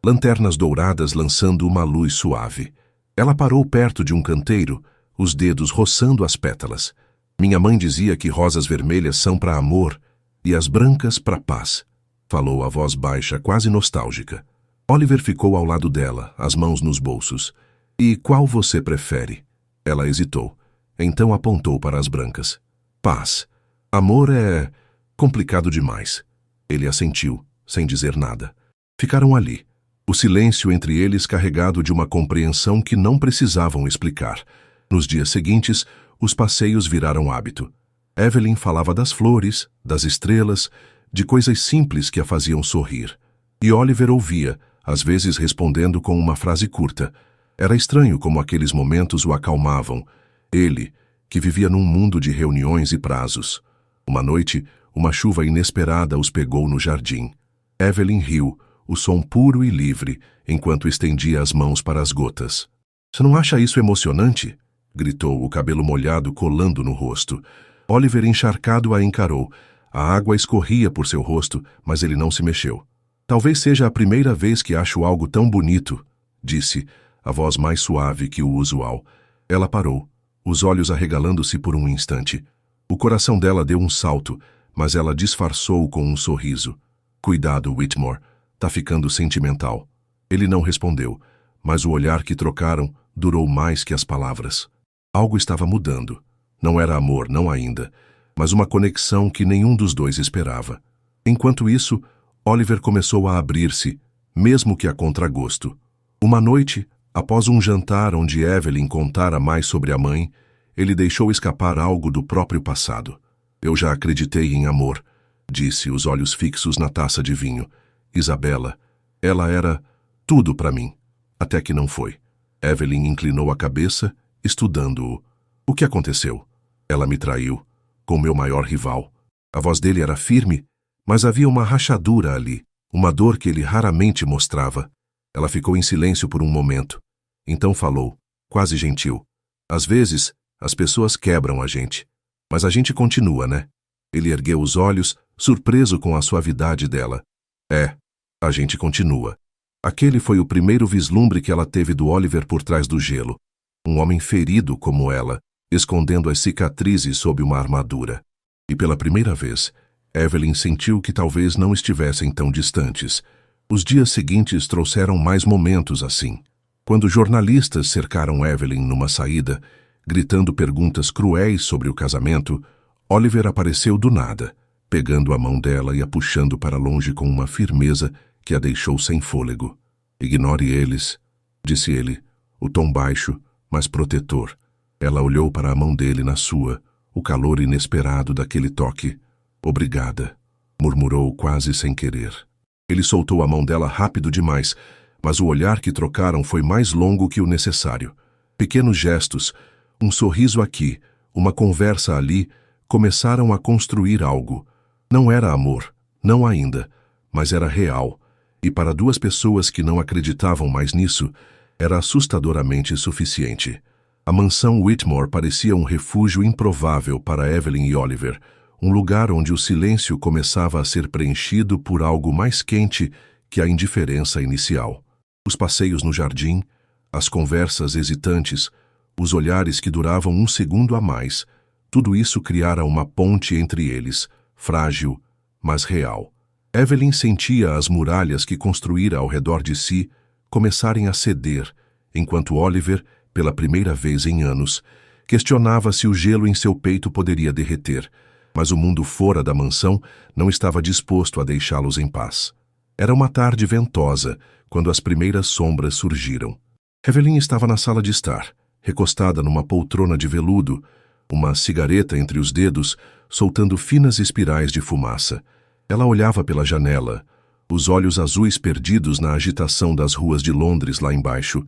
lanternas douradas lançando uma luz suave. Ela parou perto de um canteiro, os dedos roçando as pétalas. Minha mãe dizia que rosas vermelhas são para amor e as brancas para paz. Falou a voz baixa, quase nostálgica. Oliver ficou ao lado dela, as mãos nos bolsos. E qual você prefere? Ela hesitou. Então apontou para as brancas. Paz. Amor é complicado demais. Ele assentiu, sem dizer nada. Ficaram ali, o silêncio entre eles carregado de uma compreensão que não precisavam explicar. Nos dias seguintes, os passeios viraram hábito. Evelyn falava das flores, das estrelas, de coisas simples que a faziam sorrir. E Oliver ouvia, às vezes respondendo com uma frase curta. Era estranho como aqueles momentos o acalmavam. Ele, que vivia num mundo de reuniões e prazos. Uma noite, uma chuva inesperada os pegou no jardim. Evelyn riu, o som puro e livre, enquanto estendia as mãos para as gotas. "Você não acha isso emocionante?" gritou, o cabelo molhado colando no rosto. Oliver, encharcado, a encarou. A água escorria por seu rosto, mas ele não se mexeu. "Talvez seja a primeira vez que acho algo tão bonito", disse, a voz mais suave que o usual. Ela parou, os olhos arregalando-se por um instante. O coração dela deu um salto, mas ela disfarçou com um sorriso. "Cuidado, Whitmore, tá ficando sentimental." Ele não respondeu, mas o olhar que trocaram durou mais que as palavras. Algo estava mudando. Não era amor, não ainda, mas uma conexão que nenhum dos dois esperava. Enquanto isso, Oliver começou a abrir-se, mesmo que a contragosto. Uma noite, após um jantar onde Evelyn contara mais sobre a mãe, ele deixou escapar algo do próprio passado. "Eu já acreditei em amor", disse, os olhos fixos na taça de vinho. "Isabela, ela era tudo para mim, até que não foi." Evelyn inclinou a cabeça, estudando-o. "O que aconteceu?" "Ela me traiu, com meu maior rival." A voz dele era firme, mas havia uma rachadura ali, uma dor que ele raramente mostrava. Ela ficou em silêncio por um momento. Então falou, quase gentil. "Às vezes, as pessoas quebram a gente, mas a gente continua, né?" Ele ergueu os olhos, surpreso com a suavidade dela. "É, a gente continua." Aquele foi o primeiro vislumbre que ela teve do Oliver por trás do gelo. Um homem ferido como ela, escondendo as cicatrizes sob uma armadura. E pela primeira vez, Evelyn sentiu que talvez não estivessem tão distantes. Os dias seguintes trouxeram mais momentos assim. Quando jornalistas cercaram Evelyn numa saída, gritando perguntas cruéis sobre o casamento, Oliver apareceu do nada, pegando a mão dela e a puxando para longe com uma firmeza que a deixou sem fôlego. "Ignore eles", disse ele, o tom baixo, mas protetor. Ela olhou para a mão dele na sua, o calor inesperado daquele toque. "Obrigada", murmurou quase sem querer. Ele soltou a mão dela rápido demais, mas o olhar que trocaram foi mais longo que o necessário. Pequenos gestos, um sorriso aqui, uma conversa ali, começaram a construir algo. Não era amor, não ainda, mas era real, e para duas pessoas que não acreditavam mais nisso, era assustadoramente suficiente. A mansão Whitmore parecia um refúgio improvável para Evelyn e Oliver, um lugar onde o silêncio começava a ser preenchido por algo mais quente que a indiferença inicial. Os passeios no jardim, as conversas hesitantes, os olhares que duravam um segundo a mais, tudo isso criara uma ponte entre eles, frágil, mas real. Evelyn sentia as muralhas que construíra ao redor de si começarem a ceder, enquanto Oliver, pela primeira vez em anos, questionava se o gelo em seu peito poderia derreter, mas o mundo fora da mansão não estava disposto a deixá-los em paz. Era uma tarde ventosa, quando as primeiras sombras surgiram. Evelyn estava na sala de estar, recostada numa poltrona de veludo, uma cigareta entre os dedos, soltando finas espirais de fumaça. Ela olhava pela janela, os olhos azuis perdidos na agitação das ruas de Londres lá embaixo.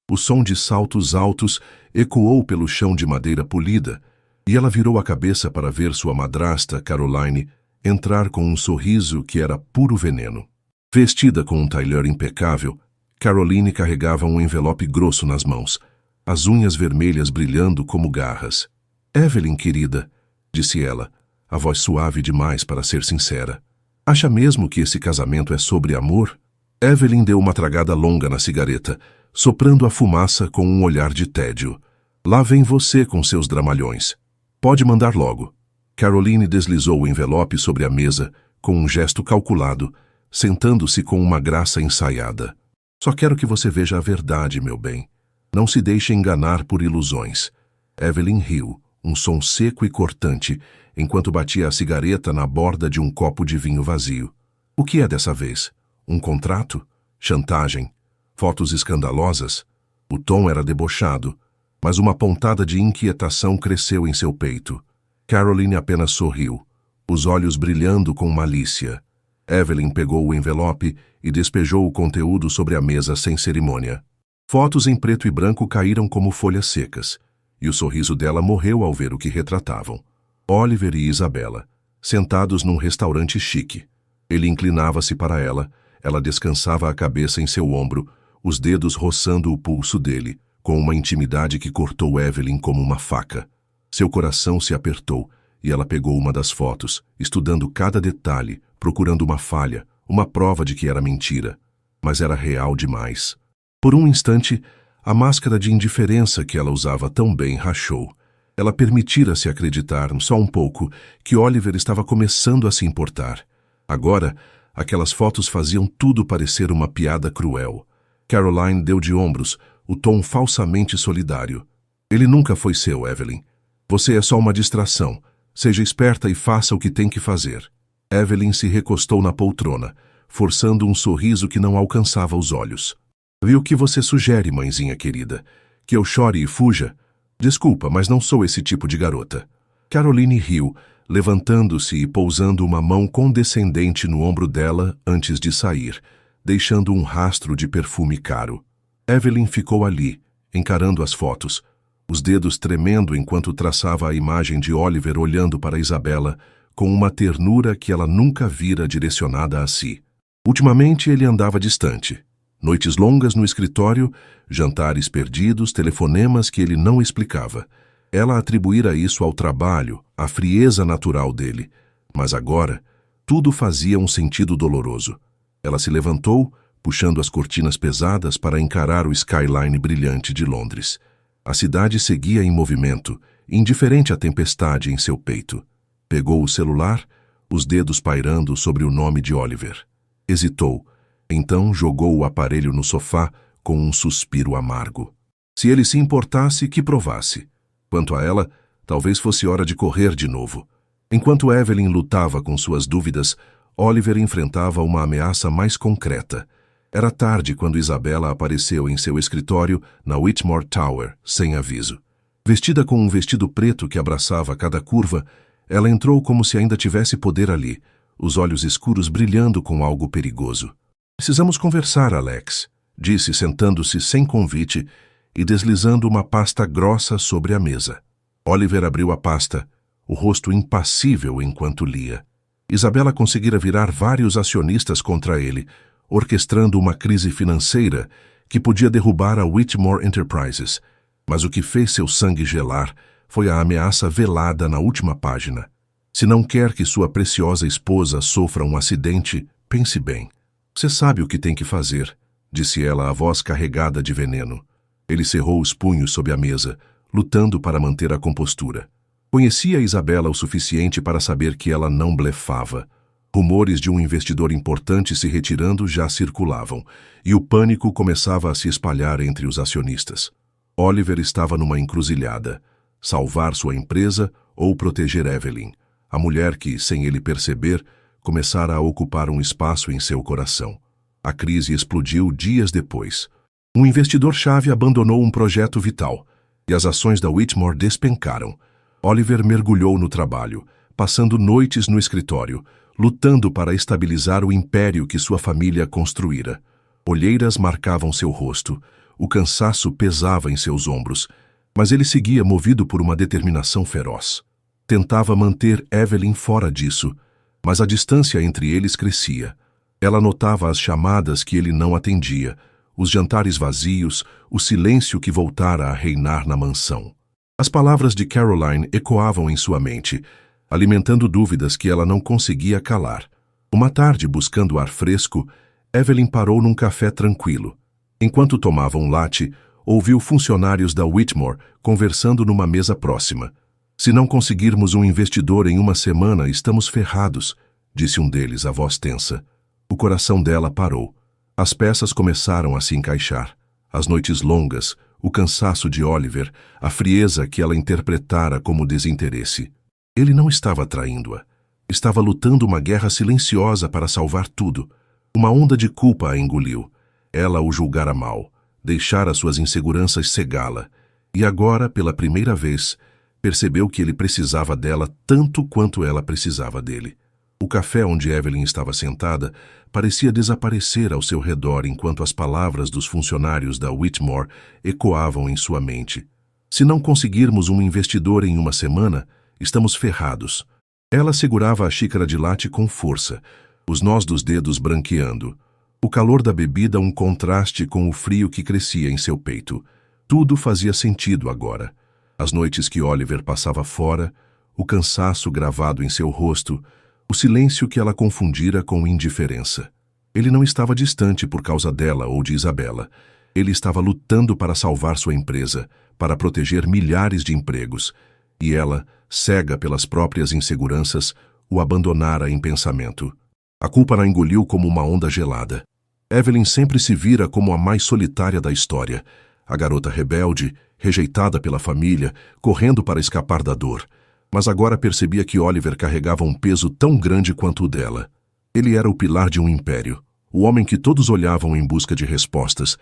O som de saltos altos ecoou pelo chão de madeira polida, e ela virou a cabeça para ver sua madrasta, Caroline, entrar com um sorriso que era puro veneno. Vestida com um tailleur impecável, Caroline carregava um envelope grosso nas mãos, as unhas vermelhas brilhando como garras. "Evelyn, querida", disse ela, a voz suave demais para ser sincera. "Acha mesmo que esse casamento é sobre amor?" Evelyn deu uma tragada longa na cigareta, soprando a fumaça com um olhar de tédio. "Lá vem você com seus dramalhões. Pode mandar logo." Caroline deslizou o envelope sobre a mesa, com um gesto calculado, sentando-se com uma graça ensaiada. "Só quero que você veja a verdade, meu bem. Não se deixe enganar por ilusões." Evelyn riu, um som seco e cortante, enquanto batia a cigareta na borda de um copo de vinho vazio. "O que é dessa vez? Um contrato? Chantagem? Fotos escandalosas?" O tom era debochado, mas uma pontada de inquietação cresceu em seu peito. Caroline apenas sorriu, os olhos brilhando com malícia. Evelyn pegou o envelope e despejou o conteúdo sobre a mesa sem cerimônia. Fotos em preto e branco caíram como folhas secas, e o sorriso dela morreu ao ver o que retratavam. Oliver e Isabella, sentados num restaurante chique. Ele inclinava-se para ela descansava a cabeça em seu ombro, os dedos roçando o pulso dele, com uma intimidade que cortou Evelyn como uma faca. Seu coração se apertou, e ela pegou uma das fotos, estudando cada detalhe, procurando uma falha, uma prova de que era mentira. Mas era real demais. Por um instante, a máscara de indiferença que ela usava tão bem rachou. Ela permitira-se acreditar, só um pouco, que Oliver estava começando a se importar. Agora, aquelas fotos faziam tudo parecer uma piada cruel. Caroline deu de ombros, o tom falsamente solidário. Ele nunca foi seu, Evelyn. Você é só uma distração. Seja esperta e faça o que tem que fazer. Evelyn se recostou na poltrona, forçando um sorriso que não alcançava os olhos. E o que você sugere, mãezinha querida? Que eu chore e fuja? Desculpa, mas não sou esse tipo de garota. Caroline riu, levantando-se e pousando uma mão condescendente no ombro dela antes de sair, deixando um rastro de perfume caro. Evelyn ficou ali, encarando as fotos, os dedos tremendo enquanto traçava a imagem de Oliver olhando para Isabella com uma ternura que ela nunca vira direcionada a si. Ultimamente ele andava distante. Noites longas no escritório, jantares perdidos, telefonemas que ele não explicava. Ela atribuíra isso ao trabalho, à frieza natural dele. Mas agora, tudo fazia um sentido doloroso. Ela se levantou, puxando as cortinas pesadas para encarar o skyline brilhante de Londres. A cidade seguia em movimento, indiferente à tempestade em seu peito. Pegou o celular, os dedos pairando sobre o nome de Oliver. Hesitou. Então jogou o aparelho no sofá com um suspiro amargo. Se ele se importasse, que provasse. Quanto a ela, talvez fosse hora de correr de novo. Enquanto Evelyn lutava com suas dúvidas, Oliver enfrentava uma ameaça mais concreta. Era tarde quando Isabella apareceu em seu escritório na Whitmore Tower, sem aviso. Vestida com um vestido preto que abraçava cada curva, ela entrou como se ainda tivesse poder ali, os olhos escuros brilhando com algo perigoso. Precisamos conversar, Alex, disse sentando-se sem convite e deslizando uma pasta grossa sobre a mesa. Oliver abriu a pasta, o rosto impassível enquanto lia. Isabella conseguira virar vários acionistas contra ele, orquestrando uma crise financeira que podia derrubar a Whitmore Enterprises. Mas o que fez seu sangue gelar foi a ameaça velada na última página. Se não quer que sua preciosa esposa sofra um acidente, pense bem. Você sabe o que tem que fazer, disse ela, a voz carregada de veneno. Ele cerrou os punhos sob a mesa, lutando para manter a compostura. Conhecia Isabella o suficiente para saber que ela não blefava. Rumores de um investidor importante se retirando já circulavam, e o pânico começava a se espalhar entre os acionistas. Oliver estava numa encruzilhada: salvar sua empresa ou proteger Evelyn, a mulher que, sem ele perceber, começara a ocupar um espaço em seu coração. A crise explodiu dias depois. Um investidor-chave abandonou um projeto vital, e as ações da Whitmore despencaram. Oliver mergulhou no trabalho, passando noites no escritório, lutando para estabilizar o império que sua família construíra. Olheiras marcavam seu rosto, o cansaço pesava em seus ombros, mas ele seguia movido por uma determinação feroz. Tentava manter Evelyn fora disso, mas a distância entre eles crescia. Ela notava as chamadas que ele não atendia, os jantares vazios, o silêncio que voltara a reinar na mansão. As palavras de Caroline ecoavam em sua mente, alimentando dúvidas que ela não conseguia calar. Uma tarde, buscando ar fresco, Evelyn parou num café tranquilo. Enquanto tomava um latte, ouviu funcionários da Whitmore conversando numa mesa próxima. Se não conseguirmos um investidor em uma semana, estamos ferrados, disse um deles, a voz tensa. O coração dela parou. As peças começaram a se encaixar. As noites longas, o cansaço de Oliver, a frieza que ela interpretara como desinteresse. Ele não estava traindo-a. Estava lutando uma guerra silenciosa para salvar tudo. Uma onda de culpa a engoliu. Ela o julgara mal, deixara suas inseguranças cegá-la. E agora, pela primeira vez, percebeu que ele precisava dela tanto quanto ela precisava dele. O café onde Evelyn estava sentada parecia desaparecer ao seu redor enquanto as palavras dos funcionários da Whitmore ecoavam em sua mente. Se não conseguirmos um investidor em uma semana, estamos ferrados. Ela segurava a xícara de latte com força, os nós dos dedos branqueando. O calor da bebida um contraste com o frio que crescia em seu peito. Tudo fazia sentido agora. As noites que Oliver passava fora, o cansaço gravado em seu rosto, o silêncio que ela confundira com indiferença. Ele não estava distante por causa dela ou de Isabela. Ele estava lutando para salvar sua empresa, para proteger milhares de empregos. E ela, cega pelas próprias inseguranças, o abandonara em pensamento. A culpa a engoliu como uma onda gelada. Evelyn sempre se vira como a mais solitária da história. A garota rebelde, rejeitada pela família, correndo para escapar da dor. Mas agora percebia que Oliver carregava um peso tão grande quanto o dela. Ele era o pilar de um império, o homem que todos olhavam em busca de respostas,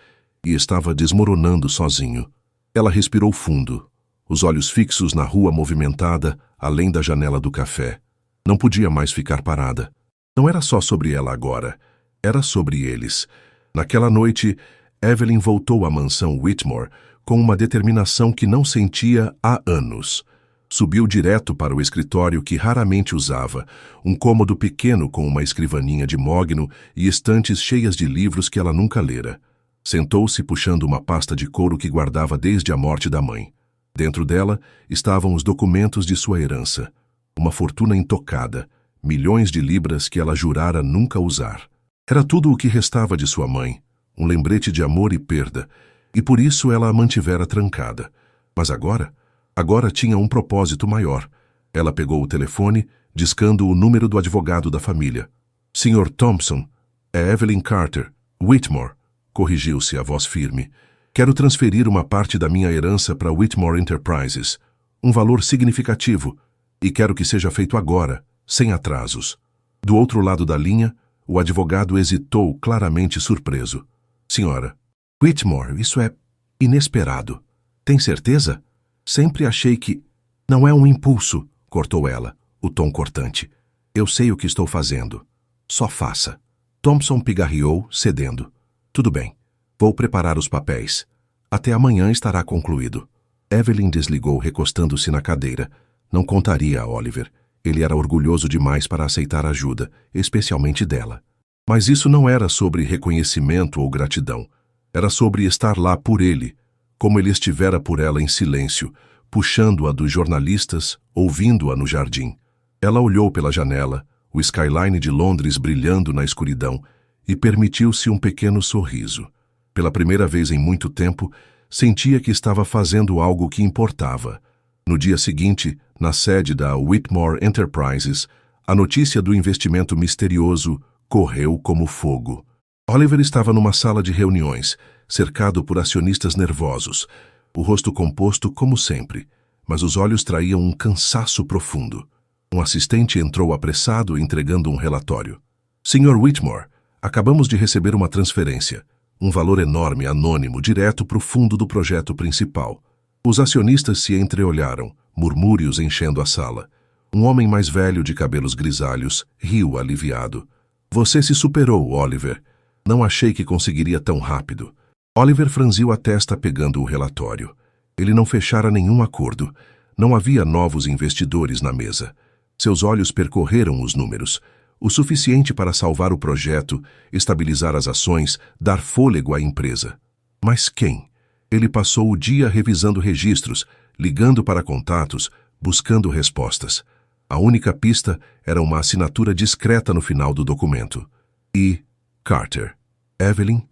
e estava desmoronando sozinho. Ela respirou fundo, os olhos fixos na rua movimentada, além da janela do café. Não podia mais ficar parada. Não era só sobre ela agora, era sobre eles. Naquela noite, Evelyn voltou à mansão Whitmore com uma determinação que não sentia há anos. Subiu direto para o escritório que raramente usava, um cômodo pequeno com uma escrivaninha de mogno e estantes cheias de livros que ela nunca lera. Sentou-se puxando uma pasta de couro que guardava desde a morte da mãe. Dentro dela estavam os documentos de sua herança. Uma fortuna intocada, milhões de libras que ela jurara nunca usar. Era tudo o que restava de sua mãe, um lembrete de amor e perda, e por isso ela a mantivera trancada. Mas agora tinha um propósito maior. Ela pegou o telefone, discando o número do advogado da família. Sr. Thompson, é Evelyn Carter, Whitmore, corrigiu-se a voz firme. Quero transferir uma parte da minha herança para Whitmore Enterprises, um valor significativo, e quero que seja feito agora, sem atrasos. Do outro lado da linha, o advogado hesitou, claramente surpreso. Senhora, Whitmore, isso é inesperado. Tem certeza? Sempre achei que... Não é um impulso, cortou ela, o tom cortante. Eu sei o que estou fazendo. Só faça. Thompson pigarreou, cedendo. Tudo bem. Vou preparar os papéis. Até amanhã estará concluído. Evelyn desligou, recostando-se na cadeira. Não contaria a Oliver. Ele era orgulhoso demais para aceitar ajuda, especialmente dela. Mas isso não era sobre reconhecimento ou gratidão. Era sobre estar lá por ele, como ele estivera por ela em silêncio, puxando-a dos jornalistas, ouvindo-a no jardim. Ela olhou pela janela, o skyline de Londres brilhando na escuridão, e permitiu-se um pequeno sorriso. Pela primeira vez em muito tempo, sentia que estava fazendo algo que importava. No dia seguinte, na sede da Whitmore Enterprises, a notícia do investimento misterioso correu como fogo. Oliver estava numa sala de reuniões, cercado por acionistas nervosos, o rosto composto como sempre, mas os olhos traíam um cansaço profundo. Um assistente entrou apressado, entregando um relatório. Sr. Whitmore, acabamos de receber uma transferência. Um valor enorme, anônimo, direto para o fundo do projeto principal. Os acionistas se entreolharam, murmúrios enchendo a sala. Um homem mais velho de cabelos grisalhos riu aliviado. Você se superou, Oliver. Não achei que conseguiria tão rápido. Oliver franziu a testa pegando o relatório. Ele não fechara nenhum acordo. Não havia novos investidores na mesa. Seus olhos percorreram os números. O suficiente para salvar o projeto, estabilizar as ações, dar fôlego à empresa. Mas quem? Ele passou o dia revisando registros, ligando para contatos, buscando respostas. A única pista era uma assinatura discreta no final do documento. E. Carter. Evelyn?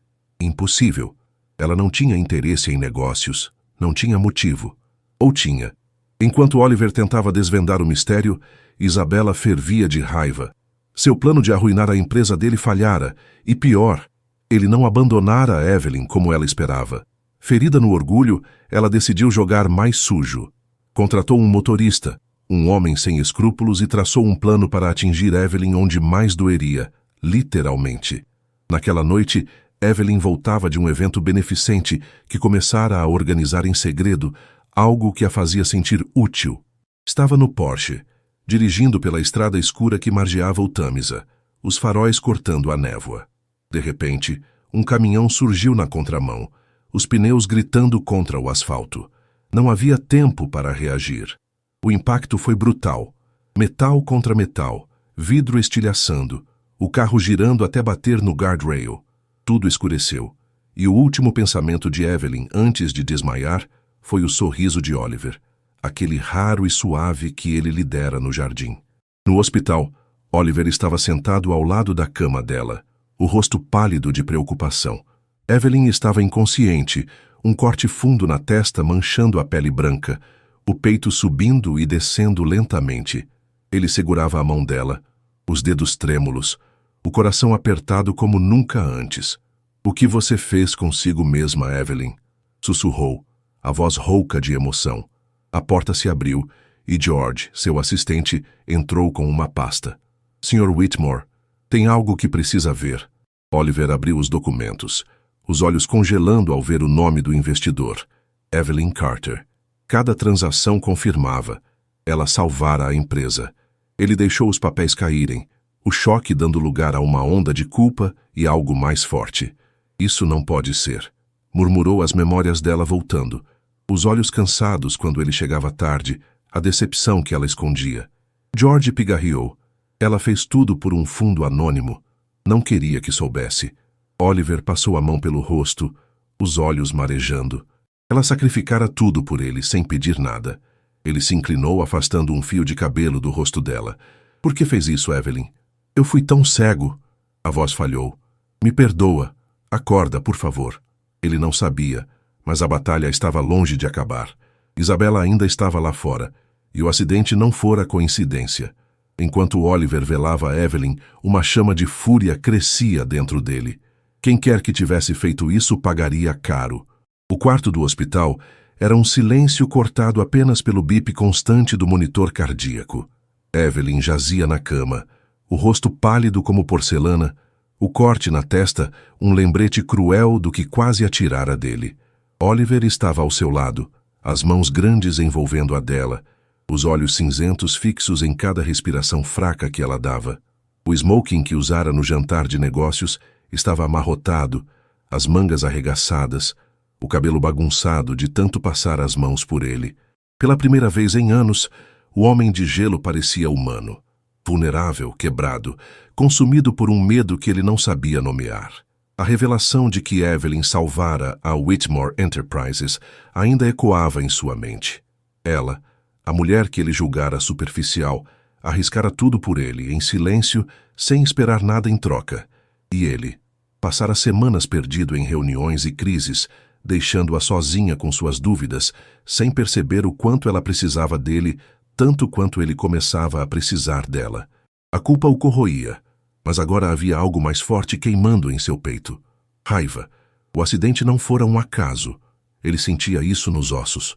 Impossível. Ela não tinha interesse em negócios, não tinha motivo. Ou tinha. Enquanto Oliver tentava desvendar o mistério, Isabela fervia de raiva. Seu plano de arruinar a empresa dele falhara, e pior, ele não abandonara a Evelyn como ela esperava. Ferida no orgulho, ela decidiu jogar mais sujo. Contratou um motorista, um homem sem escrúpulos, e traçou um plano para atingir Evelyn onde mais doeria, literalmente. Naquela noite, Evelyn voltava de um evento beneficente que começara a organizar em segredo, algo que a fazia sentir útil. Estava no Porsche, dirigindo pela estrada escura que margeava o Tâmisa, os faróis cortando a névoa. De repente, um caminhão surgiu na contramão, os pneus gritando contra o asfalto. Não havia tempo para reagir. O impacto foi brutal. Metal contra metal, vidro estilhaçando, o carro girando até bater no guardrail. Tudo escureceu, e o último pensamento de Evelyn antes de desmaiar foi o sorriso de Oliver, aquele raro e suave que ele lhe dera no jardim. No hospital, Oliver estava sentado ao lado da cama dela, o rosto pálido de preocupação. Evelyn estava inconsciente, um corte fundo na testa manchando a pele branca, o peito subindo e descendo lentamente. Ele segurava a mão dela, os dedos trêmulos, o coração apertado como nunca antes. "O que você fez consigo mesma, Evelyn?" sussurrou, a voz rouca de emoção. A porta se abriu e George, seu assistente, entrou com uma pasta. "Sr. Whitmore, tem algo que precisa ver." Oliver abriu os documentos, os olhos congelando ao ver o nome do investidor, Evelyn Carter. Cada transação confirmava. Ela salvara a empresa. Ele deixou os papéis caírem, o choque dando lugar a uma onda de culpa e algo mais forte. "Isso não pode ser", murmurou as memórias dela voltando, os olhos cansados quando ele chegava tarde, a decepção que ela escondia. George pigarreou. Ela fez tudo por um fundo anônimo. Não queria que soubesse. Oliver passou a mão pelo rosto, os olhos marejando. Ela sacrificara tudo por ele, sem pedir nada. Ele se inclinou, afastando um fio de cabelo do rosto dela. "Por que fez isso, Evelyn?" "Eu fui tão cego." A voz falhou. "Me perdoa. Acorda, por favor." Ele não sabia, mas a batalha estava longe de acabar. Isabela ainda estava lá fora, e o acidente não fora coincidência. Enquanto Oliver velava Evelyn, uma chama de fúria crescia dentro dele. Quem quer que tivesse feito isso pagaria caro. O quarto do hospital era um silêncio cortado apenas pelo bip constante do monitor cardíaco. Evelyn jazia na cama, o rosto pálido como porcelana, o corte na testa um lembrete cruel do que quase a tirara dele. Oliver estava ao seu lado, as mãos grandes envolvendo a dela, os olhos cinzentos fixos em cada respiração fraca que ela dava. O smoking que usara no jantar de negócios estava amarrotado, as mangas arregaçadas, o cabelo bagunçado de tanto passar as mãos por ele. Pela primeira vez em anos, o homem de gelo parecia humano, vulnerável, quebrado, consumido por um medo que ele não sabia nomear. A revelação de que Evelyn salvara a Whitmore Enterprises ainda ecoava em sua mente. Ela, a mulher que ele julgara superficial, arriscara tudo por ele, em silêncio, sem esperar nada em troca. E ele passara semanas perdido em reuniões e crises, deixando-a sozinha com suas dúvidas, sem perceber o quanto ela precisava dele, tanto quanto ele começava a precisar dela. A culpa o corroía, mas agora havia algo mais forte queimando em seu peito. Raiva. O acidente não fora um acaso. Ele sentia isso nos ossos.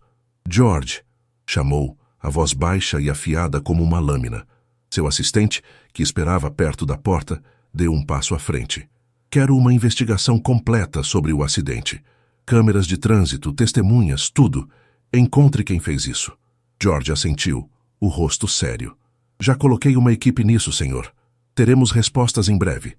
"George", chamou, a voz baixa e afiada como uma lâmina. Seu assistente, que esperava perto da porta, deu um passo à frente. "Quero uma investigação completa sobre o acidente. Câmeras de trânsito, testemunhas, tudo. Encontre quem fez isso." George assentiu, o rosto sério. "Já coloquei uma equipe nisso, senhor. Teremos respostas em breve."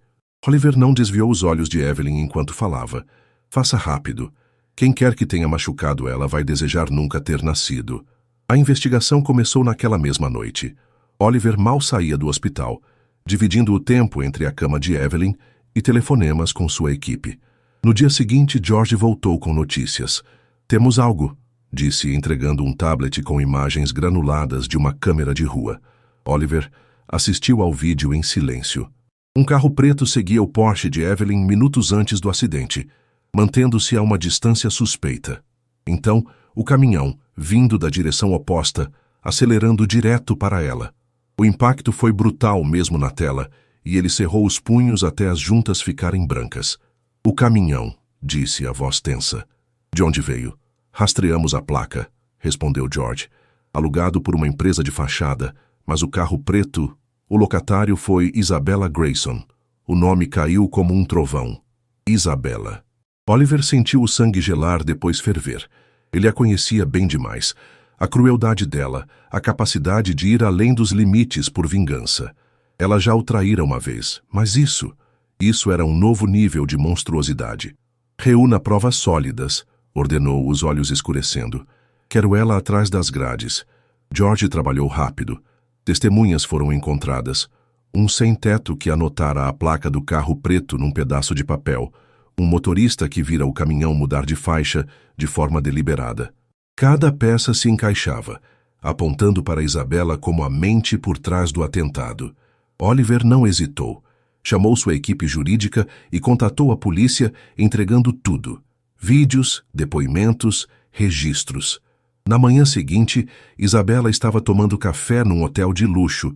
Oliver não desviou os olhos de Evelyn enquanto falava. "Faça rápido. Quem quer que tenha machucado ela vai desejar nunca ter nascido." A investigação começou naquela mesma noite. Oliver mal saía do hospital, dividindo o tempo entre a cama de Evelyn e telefonemas com sua equipe. No dia seguinte, George voltou com notícias. "Temos algo", disse, entregando um tablet com imagens granuladas de uma câmera de rua. Oliver assistiu ao vídeo em silêncio. Um carro preto seguia o Porsche de Evelyn minutos antes do acidente, mantendo-se a uma distância suspeita. Então, o caminhão, vindo da direção oposta, acelerando direto para ela. O impacto foi brutal mesmo na tela, e ele cerrou os punhos até as juntas ficarem brancas. "O caminhão", disse a voz tensa. "De onde veio?" "Rastreamos a placa", respondeu George. "Alugado por uma empresa de fachada, mas o carro preto, o locatário foi Isabella Grayson. O nome caiu como um trovão. Isabella." Oliver sentiu o sangue gelar depois ferver. Ele a conhecia bem demais. A crueldade dela, a capacidade de ir além dos limites por vingança. Ela já o traíra uma vez, mas isso era um novo nível de monstruosidade. Reúna provas sólidas, ordenou, os olhos escurecendo. Quero ela atrás das grades. George trabalhou rápido. Testemunhas foram encontradas. Um sem-teto que anotara a placa do carro preto num pedaço de papel. Um motorista que vira o caminhão mudar de faixa de forma deliberada. Cada peça se encaixava, apontando para Isabella como a mente por trás do atentado. Oliver não hesitou. Chamou sua equipe jurídica e contatou a polícia, entregando tudo. Vídeos, depoimentos, registros. Na manhã seguinte, Isabella estava tomando café num hotel de luxo,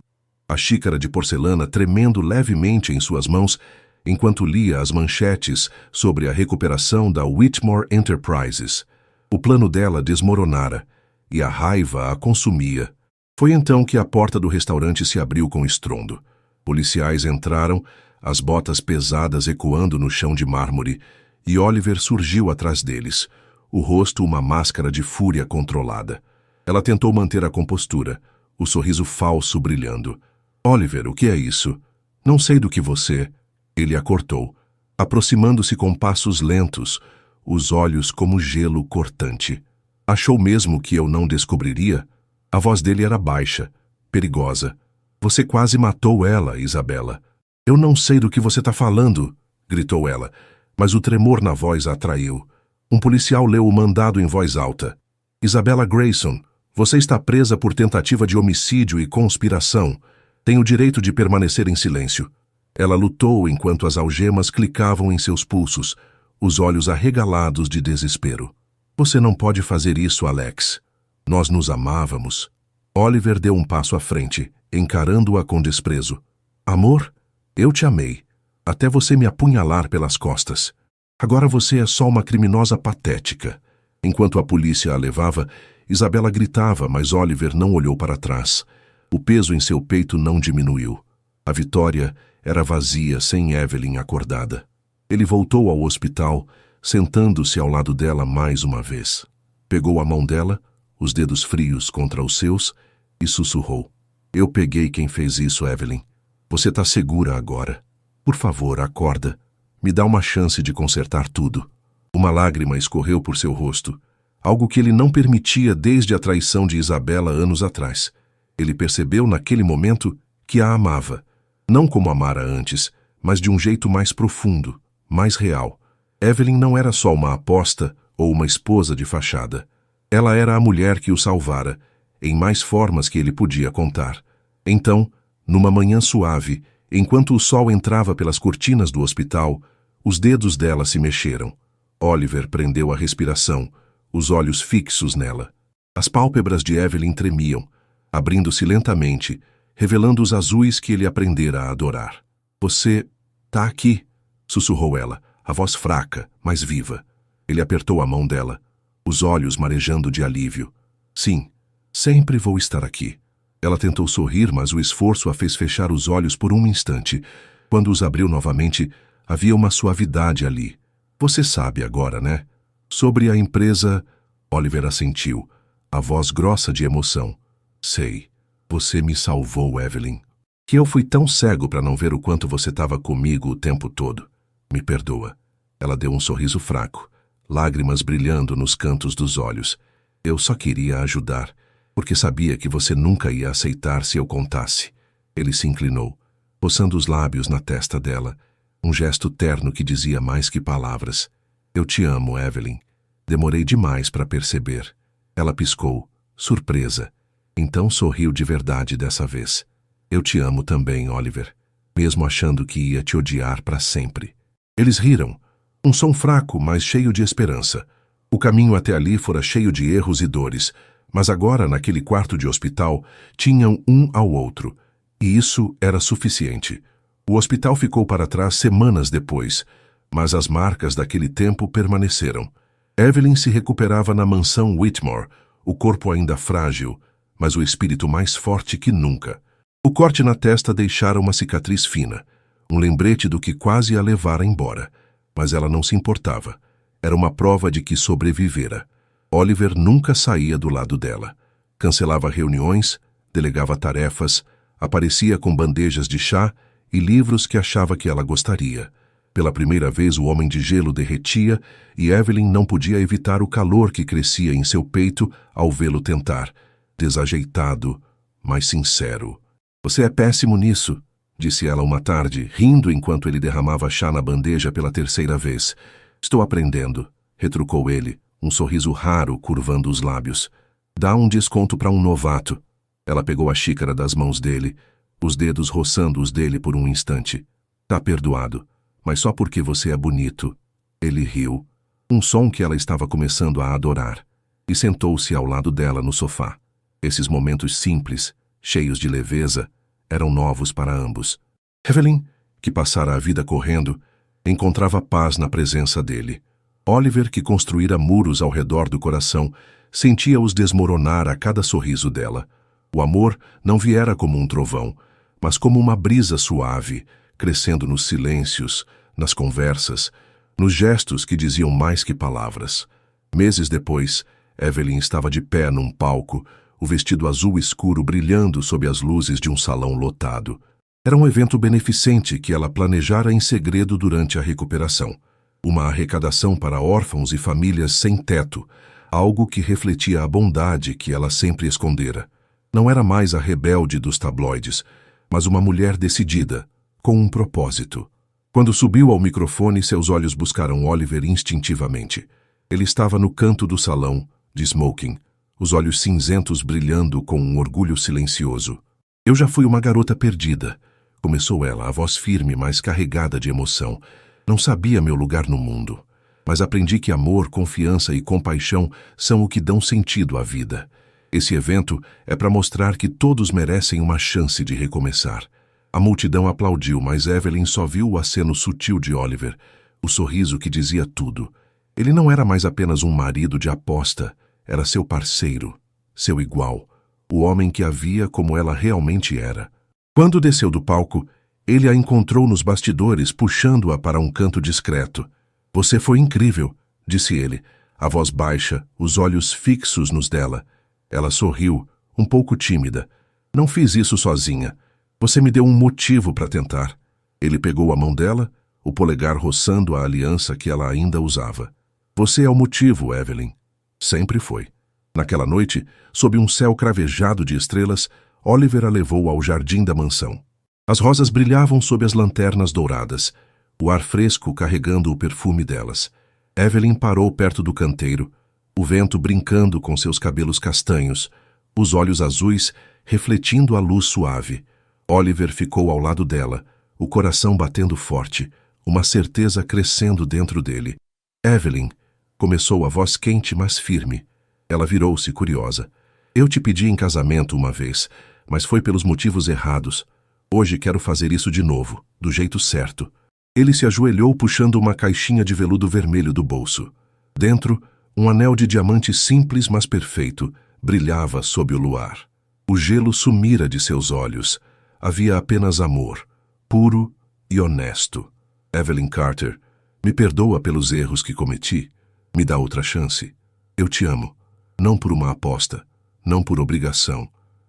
a xícara de porcelana tremendo levemente em suas mãos, enquanto lia as manchetes sobre a recuperação da Whitmore Enterprises. O plano dela desmoronara, e a raiva a consumia. Foi então que a porta do restaurante se abriu com estrondo. Policiais entraram, as botas pesadas ecoando no chão de mármore, e Oliver surgiu atrás deles, o rosto uma máscara de fúria controlada. Ela tentou manter a compostura, o sorriso falso brilhando. Oliver, o que é isso? Não sei do que você... Ele a cortou, aproximando-se com passos lentos, os olhos como gelo cortante. Achou mesmo que eu não descobriria? A voz dele era baixa, perigosa. Você quase matou ela, Isabella. Eu não sei do que você está falando, gritou ela, mas o tremor na voz a atraiu. Um policial leu o mandado em voz alta. Isabella Grayson, você está presa por tentativa de homicídio e conspiração. Tem o direito de permanecer em silêncio. Ela lutou enquanto as algemas clicavam em seus pulsos, os olhos arregalados de desespero. Você não pode fazer isso, Alex. Nós nos amávamos. Oliver deu um passo à frente, encarando-a com desprezo. Amor, eu te amei, até você me apunhalar pelas costas. Agora você é só uma criminosa patética. Enquanto a polícia a levava, Isabella gritava, mas Oliver não olhou para trás. O peso em seu peito não diminuiu. A vitória era vazia sem Evelyn acordada. Ele voltou ao hospital, sentando-se ao lado dela mais uma vez. Pegou a mão dela, os dedos frios contra os seus, e sussurrou. Eu peguei quem fez isso, Evelyn. Você está segura agora. Por favor, acorda. Me dá uma chance de consertar tudo. Uma lágrima escorreu por seu rosto, algo que ele não permitia desde a traição de Isabella anos atrás. Ele percebeu naquele momento que a amava. Não como amara antes, mas de um jeito mais profundo, mais real. Evelyn não era só uma aposta ou uma esposa de fachada. Ela era a mulher que o salvara, em mais formas que ele podia contar. Então, numa manhã suave, enquanto o sol entrava pelas cortinas do hospital, os dedos dela se mexeram. Oliver prendeu a respiração, os olhos fixos nela. As pálpebras de Evelyn tremiam, abrindo-se lentamente, revelando os azuis que ele aprendera a adorar. Você tá aqui, sussurrou ela, a voz fraca, mas viva. Ele apertou a mão dela, os olhos marejando de alívio. Sim, sempre vou estar aqui. Ela tentou sorrir, mas o esforço a fez fechar os olhos por um instante. Quando os abriu novamente, havia uma suavidade ali. Você sabe agora, né? Sobre a empresa... Oliver assentiu, a voz grossa de emoção. Sei. Você me salvou, Evelyn. Que eu fui tão cego para não ver o quanto você estava comigo o tempo todo. Me perdoa. Ela deu um sorriso fraco, lágrimas brilhando nos cantos dos olhos. Eu só queria ajudar, porque sabia que você nunca ia aceitar se eu contasse. Ele se inclinou, roçando os lábios na testa dela, um gesto terno que dizia mais que palavras. Eu te amo, Evelyn. Demorei demais para perceber. Ela piscou, surpresa. Então sorriu de verdade dessa vez. Eu te amo também, Oliver, mesmo achando que ia te odiar para sempre. Eles riram. Um som fraco, mas cheio de esperança. O caminho até ali fora cheio de erros e dores, mas agora, naquele quarto de hospital, tinham um ao outro. E isso era suficiente. O hospital ficou para trás semanas depois, mas as marcas daquele tempo permaneceram. Evelyn se recuperava na mansão Whitmore, o corpo ainda frágil, mas o espírito mais forte que nunca. O corte na testa deixara uma cicatriz fina, um lembrete do que quase a levara embora. Mas ela não se importava. Era uma prova de que sobrevivera. Oliver nunca saía do lado dela. Cancelava reuniões, delegava tarefas, aparecia com bandejas de chá e livros que achava que ela gostaria. Pela primeira vez o homem de gelo derretia e Evelyn não podia evitar o calor que crescia em seu peito ao vê-lo tentar. Desajeitado, mas sincero. "Você é péssimo nisso", disse ela uma tarde, rindo enquanto ele derramava chá na bandeja pela terceira vez. "Estou aprendendo", retrucou ele, um sorriso raro curvando os lábios. "Dá um desconto para um novato." Ela pegou a xícara das mãos dele, os dedos roçando os dele por um instante. "Tá perdoado, mas só porque você é bonito." Ele riu, um som que ela estava começando a adorar, e sentou-se ao lado dela no sofá. Esses momentos simples, cheios de leveza, eram novos para ambos. Evelyn, que passara a vida correndo, encontrava paz na presença dele. Oliver, que construíra muros ao redor do coração, sentia-os desmoronar a cada sorriso dela. O amor não viera como um trovão, mas como uma brisa suave, crescendo nos silêncios, nas conversas, nos gestos que diziam mais que palavras. Meses depois, Evelyn estava de pé num palco, o vestido azul escuro brilhando sob as luzes de um salão lotado. Era um evento beneficente que ela planejara em segredo durante a recuperação. Uma arrecadação para órfãos e famílias sem teto, algo que refletia a bondade que ela sempre escondera. Não era mais a rebelde dos tabloides, mas uma mulher decidida, com um propósito. Quando subiu ao microfone, seus olhos buscaram Oliver instintivamente. Ele estava no canto do salão, de smoking, os olhos cinzentos brilhando com um orgulho silencioso. "Eu já fui uma garota perdida", começou ela, a voz firme, mas carregada de emoção. "Não sabia meu lugar no mundo, mas aprendi que amor, confiança e compaixão são o que dão sentido à vida. Esse evento é para mostrar que todos merecem uma chance de recomeçar." A multidão aplaudiu, mas Evelyn só viu o aceno sutil de Oliver, o sorriso que dizia tudo. Ele não era mais apenas um marido de aposta, era seu parceiro, seu igual, o homem que a via como ela realmente era. Quando desceu do palco, ele a encontrou nos bastidores, puxando-a para um canto discreto. "Você foi incrível", disse ele, a voz baixa, os olhos fixos nos dela. Ela sorriu, um pouco tímida. "Não fiz isso sozinha. Você me deu um motivo para tentar." Ele pegou a mão dela, o polegar roçando a aliança que ela ainda usava. "Você é o motivo, Evelyn." Sempre foi. Naquela noite, sob um céu cravejado de estrelas, Oliver a levou ao jardim da mansão. As rosas brilhavam sob as lanternas douradas, o ar fresco carregando o perfume delas. Evelyn parou perto do canteiro, o vento brincando com seus cabelos castanhos, os olhos azuis refletindo a luz suave. Oliver ficou ao lado dela, o coração batendo forte, uma certeza crescendo dentro dele. "Evelyn", começou a voz quente, mas firme. Ela virou-se, curiosa. "Eu te pedi em casamento uma vez, mas foi pelos motivos errados. Hoje quero fazer isso de novo, do jeito certo." Ele se ajoelhou puxando uma caixinha de veludo vermelho do bolso. Dentro, um anel de diamante simples, mas perfeito, brilhava sob o luar. O gelo sumira de seus olhos. Havia apenas amor, puro e honesto. "Evelyn Carter, me perdoa pelos erros que cometi. Me dá outra chance. Eu te amo, não por uma aposta, não por obrigação,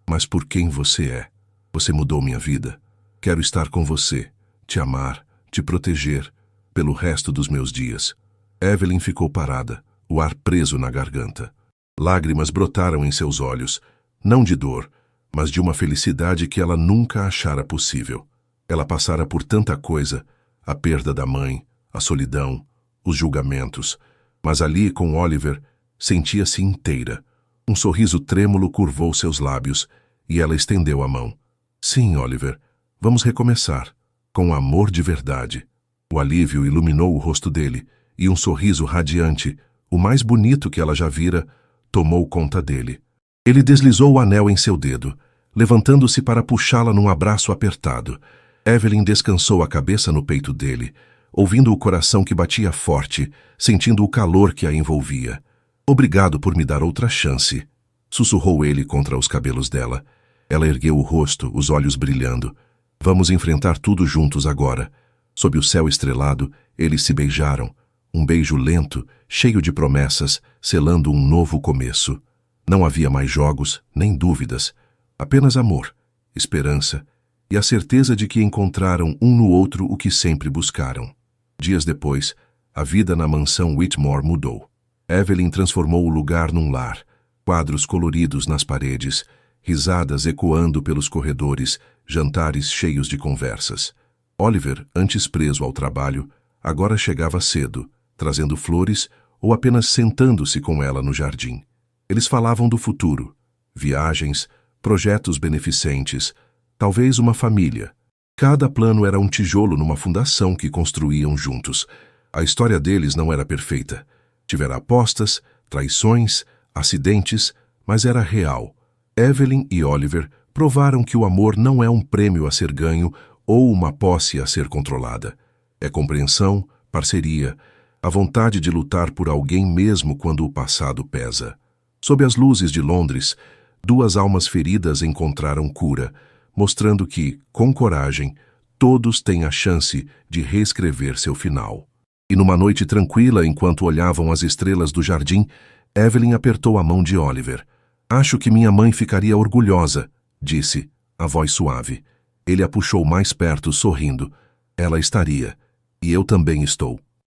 mas por quem você é. Você mudou minha vida. Quero estar com você, te amar, te proteger, pelo resto dos meus dias." Evelyn ficou parada, o ar preso na garganta. Lágrimas brotaram em seus olhos, não de dor, mas de uma felicidade que ela nunca achara possível. Ela passara por tanta coisa, a perda da mãe, a solidão, os julgamentos, mas ali, com Oliver, sentia-se inteira. Um sorriso trêmulo curvou seus lábios, e ela estendeu a mão. "Sim, Oliver, vamos recomeçar, com amor de verdade." O alívio iluminou o rosto dele, e um sorriso radiante, o mais bonito que ela já vira, tomou conta dele. Ele deslizou o anel em seu dedo, levantando-se para puxá-la num abraço apertado. Evelyn descansou a cabeça no peito dele, ouvindo o coração que batia forte, sentindo o calor que a envolvia. "Obrigado por me dar outra chance", sussurrou ele contra os cabelos dela. Ela ergueu o rosto, os olhos brilhando. "Vamos enfrentar tudo juntos agora." Sob o céu estrelado, eles se beijaram. Um beijo lento, cheio de promessas, selando um novo começo. Não havia mais jogos, nem dúvidas, apenas amor, esperança e a certeza de que encontraram um no outro o que sempre buscaram. Dias depois, a vida na mansão Whitmore mudou. Evelyn transformou o lugar num lar, quadros coloridos nas paredes, risadas ecoando pelos corredores, jantares cheios de conversas. Oliver, antes preso ao trabalho, agora chegava cedo, trazendo flores ou apenas sentando-se com ela no jardim. Eles falavam do futuro, viagens, projetos beneficentes, talvez uma família. Cada plano era um tijolo numa fundação que construíam juntos. A história deles não era perfeita. Tivera apostas, traições, acidentes, mas era real. Evelyn e Oliver provaram que o amor não é um prêmio a ser ganho ou uma posse a ser controlada. É compreensão, parceria, a vontade de lutar por alguém mesmo quando o passado pesa. Sob as luzes de Londres, duas almas feridas encontraram cura, mostrando que, com coragem, todos têm a chance de reescrever seu final. E numa noite tranquila, enquanto olhavam as estrelas do jardim, Evelyn apertou a mão de Oliver. "Acho que minha mãe ficaria orgulhosa", disse, a voz suave. Ele a puxou mais perto, sorrindo. "Ela estaria. E eu também estou."